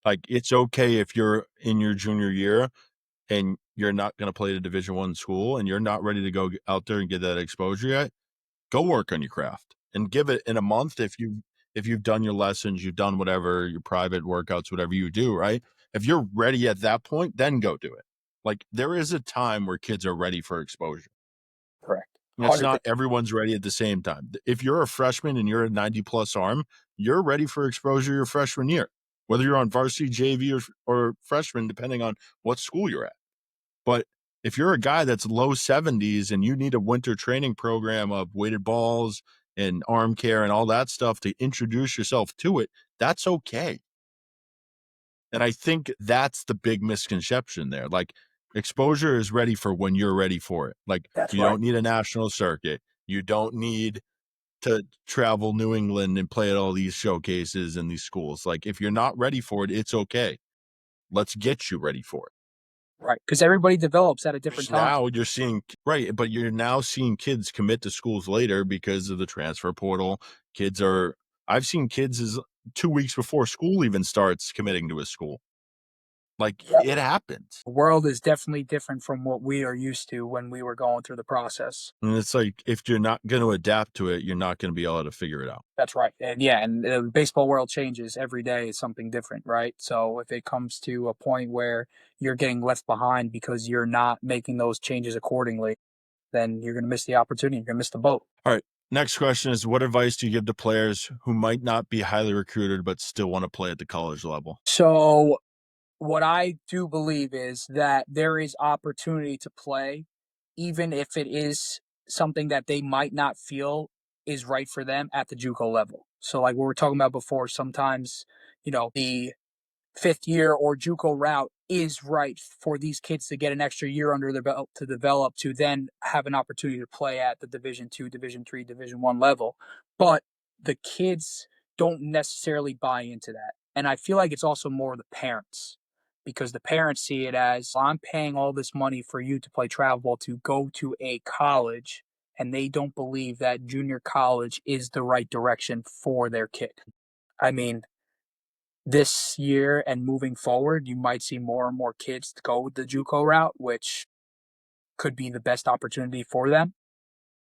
Like it's okay if you're in your junior year and you're not going to play at a Division I school and you're not ready to go out there and get that exposure yet. Go work on your craft and give it in a month. If you've done your lessons, you've done whatever your private workouts, whatever you do, right? If you're ready at that point, then go do it. Like there is a time where kids are ready for exposure. Correct. It's not 100%. everyone's ready at the same time. If you're a freshman and you're a 90 plus arm, you're ready for exposure your freshman year, whether you're on varsity, JV, or freshman, depending on what school you're at. But if you're a guy that's low 70s and you need a winter training program of weighted balls and arm care and all that stuff to introduce yourself to it, that's okay. And I think that's the big misconception there. Like exposure is ready for when you're ready for it. Like That's you right. don't need a national circuit. You don't need to travel New England and play at all these showcases and these schools. Like if you're not ready for it, it's okay. Let's get you ready for it. Right. Because everybody develops at a different time. Now you're seeing right, but you're now seeing kids commit to schools later because of the transfer portal. Kids are I've seen kids as 2 weeks before school even starts committing to a school. Like Yep. it happens. The world is definitely different from what we are used to when we were going through the process. And it's like if you're not going to adapt to it, you're not going to be able to figure it out. That's right. And yeah, and the baseball world changes every day. It's something different, right? So if it comes to a point where you're getting left behind because you're not making those changes accordingly, then you're going to miss the opportunity. You're going to miss the boat. All right. Next question is what advice do you give to players who might not be highly recruited but still want to play at the college level? So what I do believe is that there is opportunity to play, even if it is something that they might not feel is right for them at the JUCO level. So like we were talking about before, sometimes, the fifth year or JUCO route is right for these kids to get an extra year under their belt to develop to then have an opportunity to play at the Division II, Division III, Division I level. But the kids don't necessarily buy into that. And I feel like it's also more the parents because the parents see it as I'm paying all this money for you to play travel ball to go to a college and they don't believe that junior college is the right direction for their kid. I mean, this year and moving forward, you might see more and more kids go the JUCO route, which could be the best opportunity for them,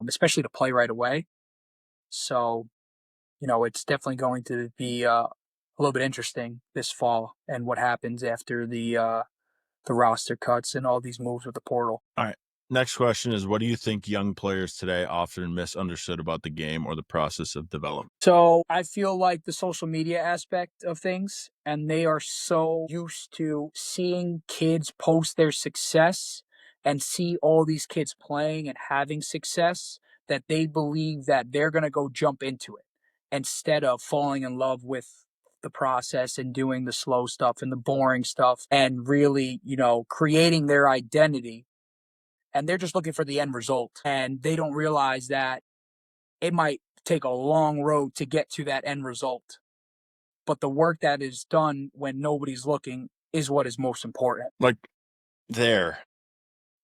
especially to play right away. So, it's definitely going to be a little bit interesting this fall and what happens after the roster cuts and all these moves with the portal. All right. Next question is, what do you think young players today often misunderstood about the game or the process of development? So I feel like the social media aspect of things, and they are so used to seeing kids post their success and see all these kids playing and having success that they believe that they're going to go jump into it instead of falling in love with the process and doing the slow stuff and the boring stuff and really, creating their identity. And they're just looking for the end result. And they don't realize that it might take a long road to get to that end result. But the work that is done when nobody's looking is what is most important. Like there,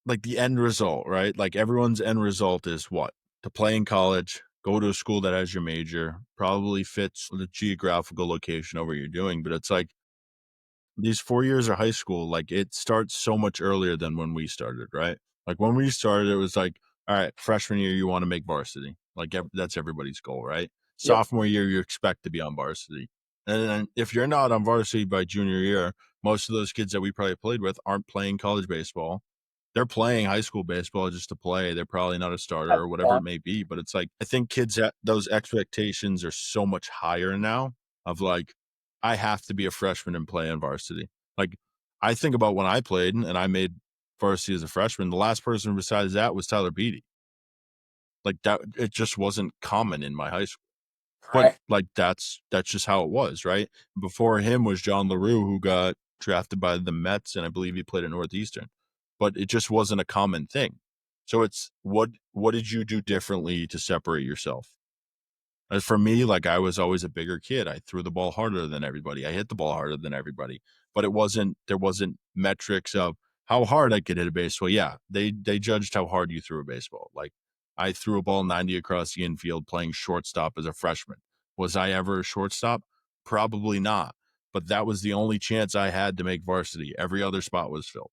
like the end result, right? Like everyone's end result is what? To play in college, go to a school that has your major, probably fits the geographical location of what you're doing. But it's like these 4 years of high school, like it starts so much earlier than when we started, right? Like when we started, it was like, all right, freshman year, you want to make varsity. Like that's everybody's goal, right? Yep. Sophomore year, you expect to be on varsity. And then if you're not on varsity by junior year, most of those kids that we probably played with aren't playing college baseball. They're playing high school baseball just to play. They're probably not a starter or whatever Yeah. it may be. But it's like, I think kids, those expectations are so much higher now of like, I have to be a freshman and play in varsity. Like, I think about when I played and I made varsity as a freshman, the last person besides that was Tyler Beatty. Like that, it just wasn't common in my high school. But Right. like that's just how it was, right? Before him was John LaRue, who got drafted by the Mets, and I believe he played at Northeastern. But it just wasn't a common thing. So it's what did you do differently to separate yourself? As for me, like I was always a bigger kid. I threw the ball harder than everybody. I hit the ball harder than everybody. But there wasn't metrics of how hard I could hit a baseball. Yeah, they judged how hard you threw a baseball. Like I threw a ball 90 across the infield playing shortstop as a freshman. Was I ever a shortstop? Probably not. But that was the only chance I had to make varsity. Every other spot was filled.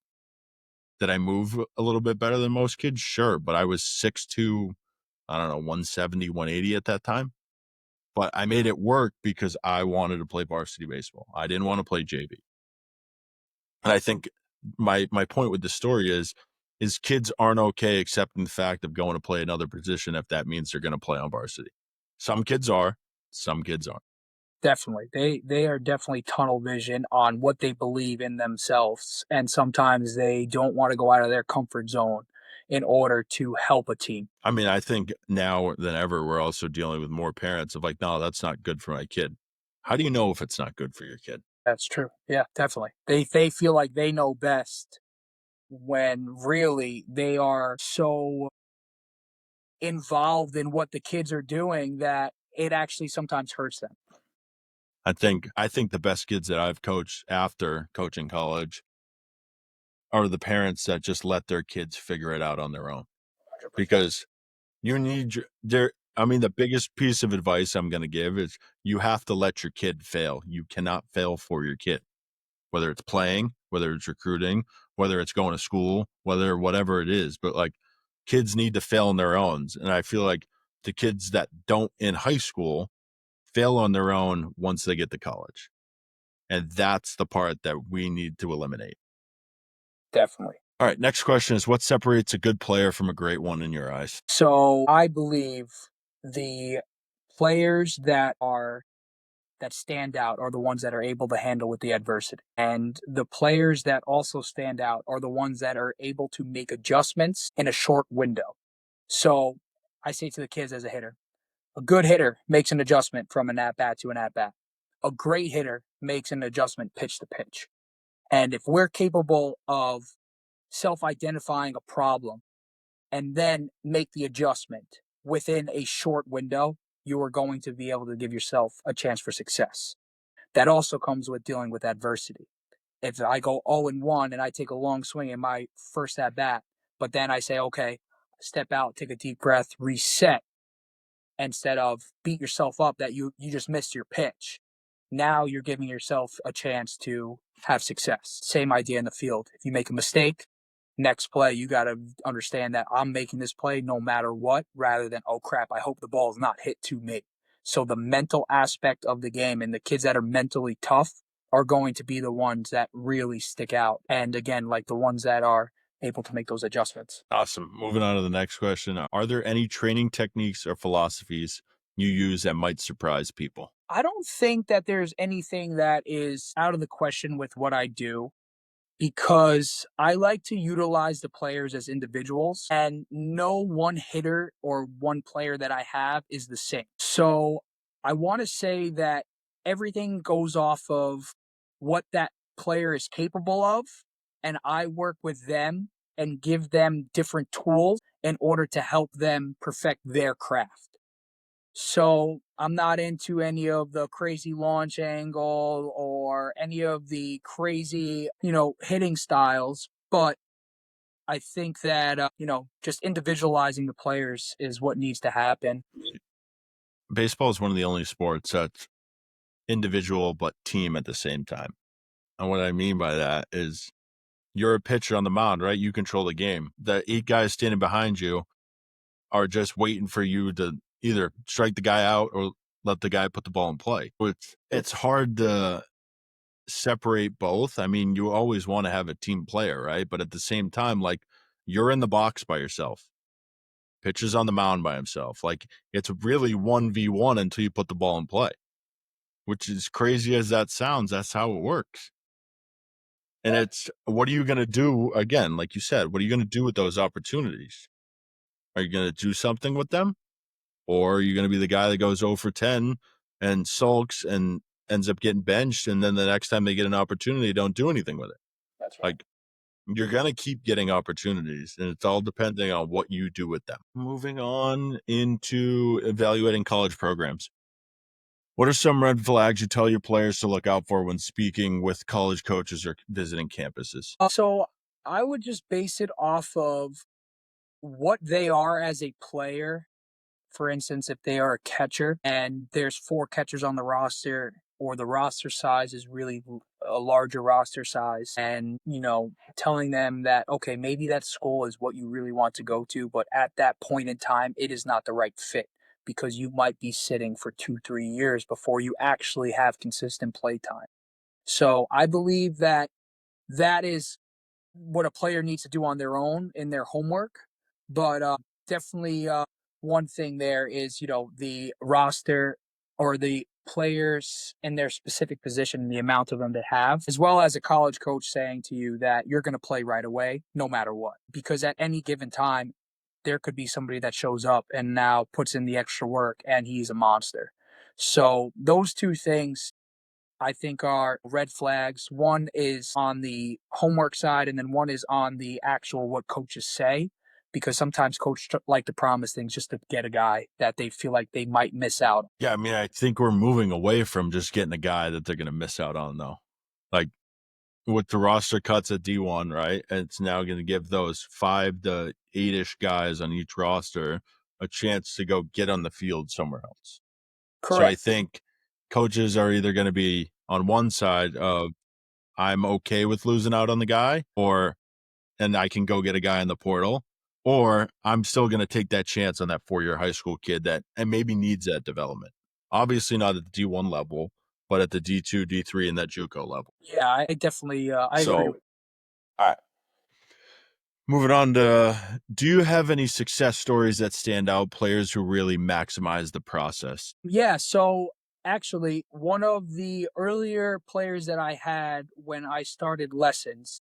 Did I move a little bit better than most kids? Sure, but I was 6'2", I don't know, 170, 180 at that time. But I made it work because I wanted to play varsity baseball. I didn't want to play JV. And I think my point with the story is kids aren't okay accepting the fact of going to play another position if that means they're going to play on varsity. Some kids are, some kids aren't. Definitely. They are definitely tunnel vision on what they believe in themselves. And sometimes they don't want to go out of their comfort zone in order to help a team. I mean, I think now than ever, we're also dealing with more parents of like, no, that's not good for my kid. How do you know if it's not good for your kid? That's true. Yeah, definitely. They feel like they know best when really they are so involved in what the kids are doing that it actually sometimes hurts them. I think the best kids that I've coached after coaching college are the parents that just let their kids figure it out on their own. 100%. Because you need there. I mean, the biggest piece of advice I'm going to give is you have to let your kid fail. You cannot fail for your kid, whether it's playing, whether it's recruiting, whether it's going to school, whatever it is. But like kids need to fail on their own. And I feel like the kids that don't in high school fail on their own once they get to college. And that's the part that we need to eliminate. Definitely. All right. Next question is, what separates a good player from a great one in your eyes? So I believe the players that stand out are the ones that are able to handle with the adversity. And the players that also stand out are the ones that are able to make adjustments in a short window. So I say to the kids as a hitter, a good hitter makes an adjustment from an at bat to an at bat. A great hitter makes an adjustment pitch to pitch. And if we're capable of self identifying a problem and then make the adjustment within a short window, you are going to be able to give yourself a chance for success. That also comes with dealing with adversity. If I go 0 and 1 and I take a long swing in my first at bat, but then I say, okay, step out, take a deep breath, reset, instead of beat yourself up that you just missed your pitch. now you're giving yourself a chance to have success. Same idea in the field. If you make a mistake, next play, you got to understand that I'm making this play no matter what, rather than, oh crap, I hope the ball is not hit to me. So the mental aspect of the game and the kids that are mentally tough are going to be the ones that really stick out. And again, like the ones that are able to make those adjustments. Awesome. Moving on to the next question. Are there any training techniques or philosophies you use that might surprise people? I don't think that there's anything that is out of the question with what I do, because I like to utilize the players as individuals, and no one hitter or one player that I have is the same. So I want to say that everything goes off of what that player is capable of, and I work with them and give them different tools in order to help them perfect their craft. So I'm not into any of the crazy launch angle or any of the crazy, hitting styles. But I think that, just individualizing the players is what needs to happen. Baseball is one of the only sports that's individual but team at the same time. And what I mean by that is you're a pitcher on the mound, right? You control the game. The 8 guys standing behind you are just waiting for you to either strike the guy out or let the guy put the ball in play. It's hard to separate both. I mean, you always want to have a team player, right? But at the same time, like, you're in the box by yourself. Pitcher's on the mound by himself. Like, it's really 1v1 until you put the ball in play, which is crazy as that sounds. That's how it works. And it's, what are you going to do? Again, like you said, what are you going to do with those opportunities? Are you going to do something with them? Or are you going to be the guy that goes 0 for 10 and sulks and ends up getting benched? And then the next time they get an opportunity, don't do anything with it. That's right. Like, you're going to keep getting opportunities, and it's all depending on what you do with them. Moving on into evaluating college programs. What are some red flags you tell your players to look out for when speaking with college coaches or visiting campuses? So I would just base it off of what they are as a player. For instance, if they are a catcher and there's 4 catchers on the roster, or the roster size is really a larger roster size, and, telling them that, okay, maybe that school is what you really want to go to, but at that point in time, it is not the right fit because you might be sitting for 2, 3 years before you actually have consistent play time. So I believe that that is what a player needs to do on their own in their homework. But definitely, one thing there is, the roster or the players in their specific position and the amount of them they have, as well as a college coach saying to you that you're going to play right away, no matter what. Because at any given time, there could be somebody that shows up and now puts in the extra work and he's a monster. So those two things I think are red flags. One is on the homework side, and then one is on the actual what coaches say. Because sometimes coaches like to promise things just to get a guy that they feel like they might miss out. Yeah, I mean, I think we're moving away from just getting a guy that they're going to miss out on, though. Like, with the roster cuts at D1, right? And it's now going to give those 5 to 8-ish guys on each roster a chance to go get on the field somewhere else. So I Correct. think coaches are either going to be on one side of, I'm okay with losing out on the guy, and I can go get a guy in the portal, or I'm still going to take that chance on that 4-year high school kid that and maybe needs that development. Obviously not at the D1 level, but at the D2, D3, and that JUCO level. Yeah, I definitely I agree So, with. all right. Moving on to, do you have any success stories that stand out, players who really maximize the process? Yeah, so actually, one of the earlier players that I had when I started lessons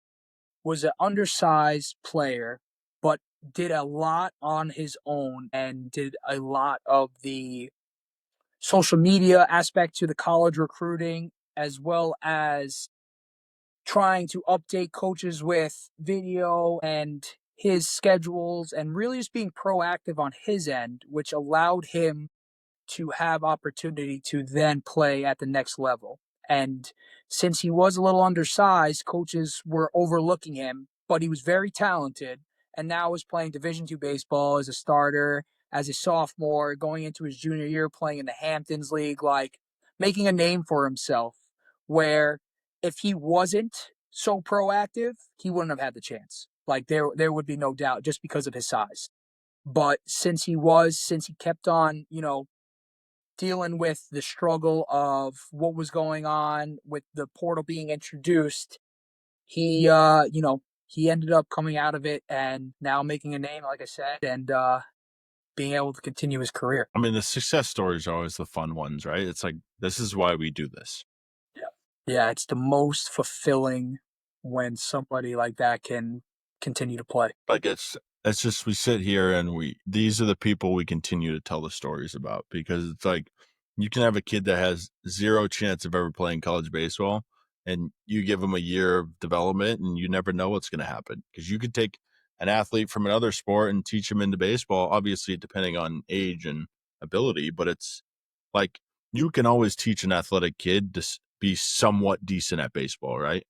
was an undersized player, but did a lot on his own and did a lot of the social media aspect to the college recruiting, as well as trying to update coaches with video and his schedules, and really just being proactive on his end, which allowed him to have opportunity to then play at the next level. And since he was a little undersized, coaches were overlooking him, but he was very talented, and now is playing Division II baseball as a starter, as a sophomore, going into his junior year playing in the Hamptons League. Like, making a name for himself where if he wasn't so proactive, he wouldn't have had the chance. Like there would be no doubt just because of his size. But since he kept on, dealing with the struggle of what was going on with the portal being introduced, he ended up coming out of it and now making a name, like I said, and being able to continue his career. I mean, the success stories are always the fun ones, right? It's like, this is why we do this. Yeah. Yeah, it's the most fulfilling when somebody like that can continue to play. Like it's just we sit here and these are the people we continue to tell the stories about, because it's like you can have a kid that has zero chance of ever playing college baseball, and you give them a year of development and you never know what's going to happen, because you could take an athlete from another sport and teach them into baseball, obviously depending on age and ability, but it's like you can always teach an athletic kid to be somewhat decent at baseball, right?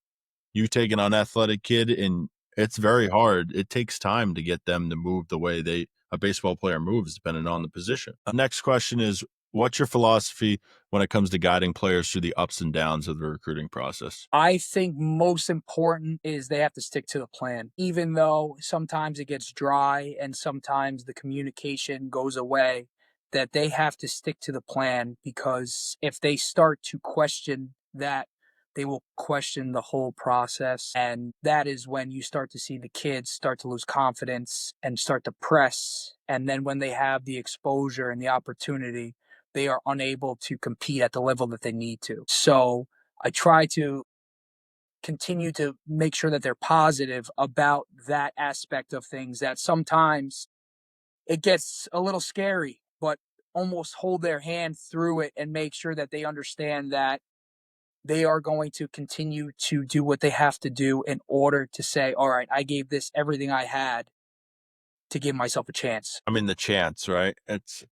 You take an unathletic kid and it's very hard. It takes time to get them to move the way a baseball player moves, depending on the position. Next question is, what's your philosophy when it comes to guiding players through the ups and downs of the recruiting process? I think most important is they have to stick to the plan, even though sometimes it gets dry and sometimes the communication goes away, that they have to stick to the plan, because if they start to question that, they will question the whole process. And that is when you start to see the kids start to lose confidence and start to press. And then when they have the exposure and the opportunity, they are unable to compete at the level that they need to. So I try to continue to make sure that they're positive about that aspect of things, that sometimes it gets a little scary, but almost hold their hand through it and make sure that they understand that they are going to continue to do what they have to do in order to say, all right, I gave this everything I had to give myself a chance. I mean, the chance, right? It's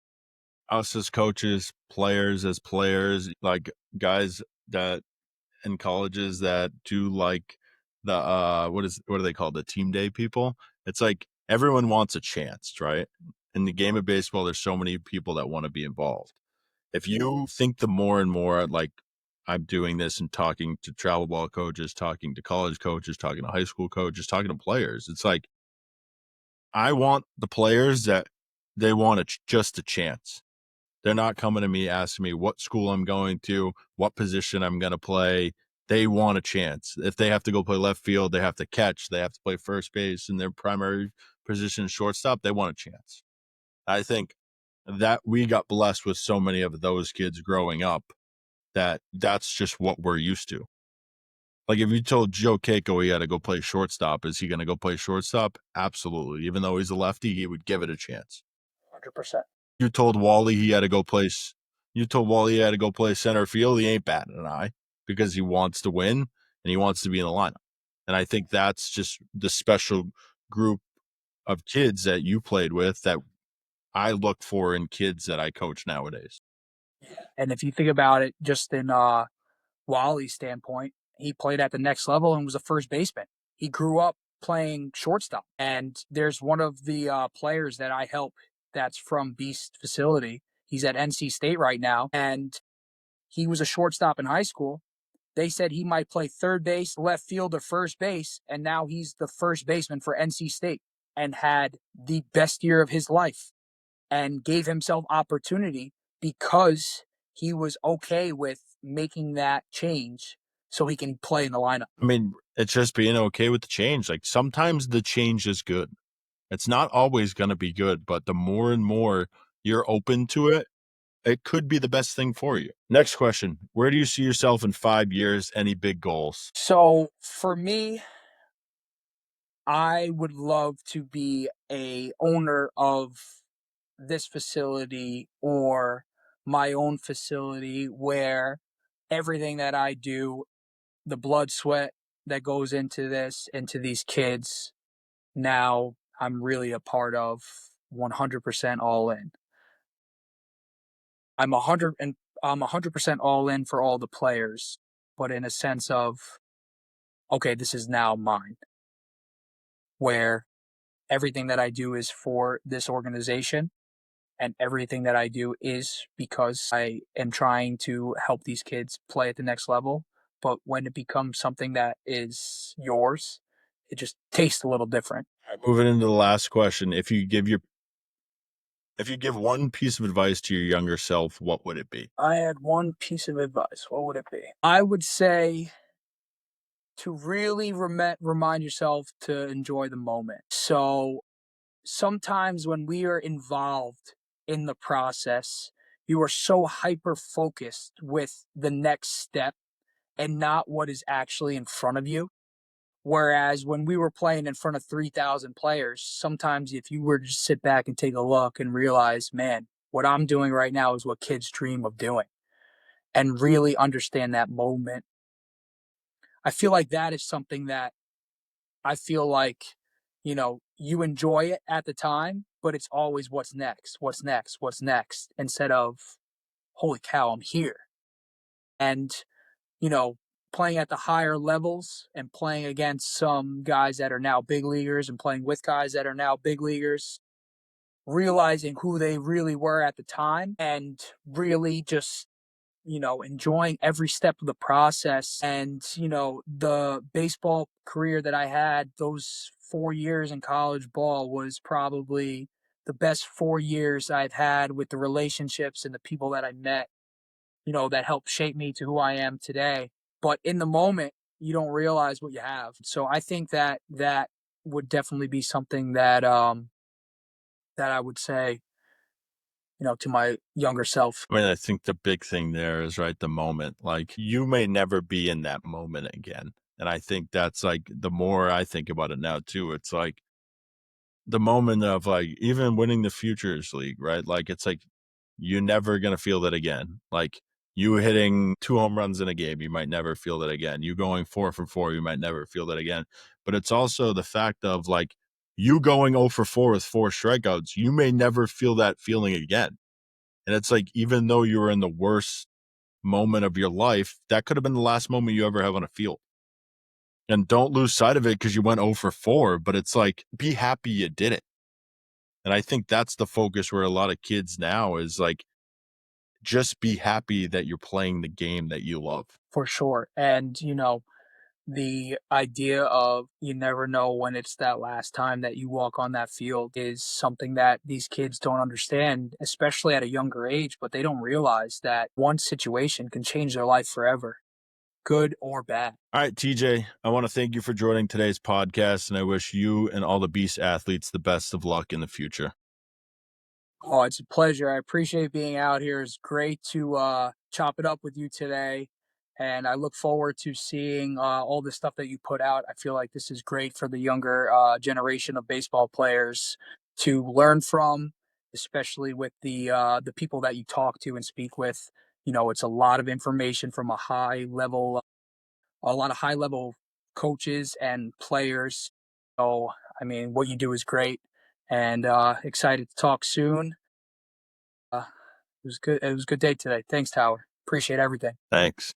us as coaches, players as players, like guys that in colleges that do like the what do they call, the team day people? It's like everyone wants a chance, right? In the game of baseball, there's so many people that want to be involved. If you think the more and more, like I'm doing this and talking to travel ball coaches, talking to college coaches, talking to high school coaches, talking to players, it's like I want the players that they want just a chance. They're not coming to me asking me what school I'm going to, what position I'm going to play. They want a chance. If they have to go play left field, they have to catch, they have to play first base in their primary position, shortstop, they want a chance. I think that we got blessed with so many of those kids growing up that that's just what we're used to. Like if you told Joe Keiko he had to go play shortstop, is he going to go play shortstop? Absolutely. Even though he's a lefty, he would give it a chance. 100%. You told Wally he had to go play. You told Wally he had to go play center field. He ain't batting an eye because he wants to win and he wants to be in the lineup. And I think that's just the special group of kids that you played with that I look for in kids that I coach nowadays. And if you think about it, just in Wally's standpoint, he played at the next level and was a first baseman. He grew up playing shortstop. And there's one of the players that I help that's from Beast facility. He's at NC State right now, and he was a shortstop in high school. They said he might play third base, left field, or first base, and now he's the first baseman for NC State and had the best year of his life and gave himself opportunity because he was okay with making that change so he can play in the lineup. I mean, it's just being okay with the change. Like sometimes the change is good. It's not always going to be good, but the more and more you're open to it, it could be the best thing for you. Next question. Where do you see yourself in 5 years? Any big goals? So for me, I would love to be a owner of this facility or my own facility where everything that I do, the blood, sweat that goes into these kids, now I'm really a part of 100% all in. I'm 100% all in for all the players, but in a sense of, okay, this is now mine, where everything that I do is for this organization and everything that I do is because I am trying to help these kids play at the next level. But when it becomes something that is yours, it just tastes a little different. All right, moving into the last question. If you give one piece of advice to your younger self, what would it be? I had one piece of advice. What would it be? I would say to really remind yourself to enjoy the moment. So sometimes when we are involved in the process, you are so hyper focused with the next step and not what is actually in front of you. Whereas when we were playing in front of 3,000 players, sometimes if you were to just sit back and take a look and realize, man, what I'm doing right now is what kids dream of doing, and really understand that moment. I feel like that is something that I feel like, you enjoy it at the time, but it's always what's next, what's next, what's next, instead of, holy cow, I'm here. And, you know, playing at the higher levels and playing against some guys that are now big leaguers and playing with guys that are now big leaguers, realizing who they really were at the time and really just enjoying every step of the process. And, the baseball career that I had, those 4 years in college ball was probably the best 4 years I've had, with the relationships and the people that I met, that helped shape me to who I am today. But in the moment, you don't realize what you have. So I think that that would definitely be something that I would say, to my younger self. I mean, I think the big thing there is right the moment. Like you may never be in that moment again. And I think that's like the more I think about it now too, it's like the moment of like even winning the futures league, right? Like it's like you're never gonna feel that again. Like you hitting 2 home runs in a game, you might never feel that again. You going 4 for 4, you might never feel that again. But it's also the fact of like you going 0 for 4 with 4 strikeouts, you may never feel that feeling again. And it's like, even though you were in the worst moment of your life, that could have been the last moment you ever have on a field. And don't lose sight of it because you went 0 for 4, but it's like, be happy you did it. And I think that's the focus where a lot of kids now is like, just be happy that you're playing the game that you love. For sure. And, the idea of you never know when it's that last time that you walk on that field is something that these kids don't understand, especially at a younger age, but they don't realize that one situation can change their life forever, good or bad. All right, TJ, I want to thank you for joining today's podcast, and I wish you and all the Beast athletes the best of luck in the future. Oh, it's a pleasure. I appreciate being out here. It's great to chop it up with you today. And I look forward to seeing all the stuff that you put out. I feel like this is great for the younger generation of baseball players to learn from, especially with the people that you talk to and speak with. It's a lot of information from a lot of high level coaches and players. So, I mean, what you do is great, and excited to talk soon. It was good. It was a good day today. Thanks, Tower. Appreciate everything. Thanks.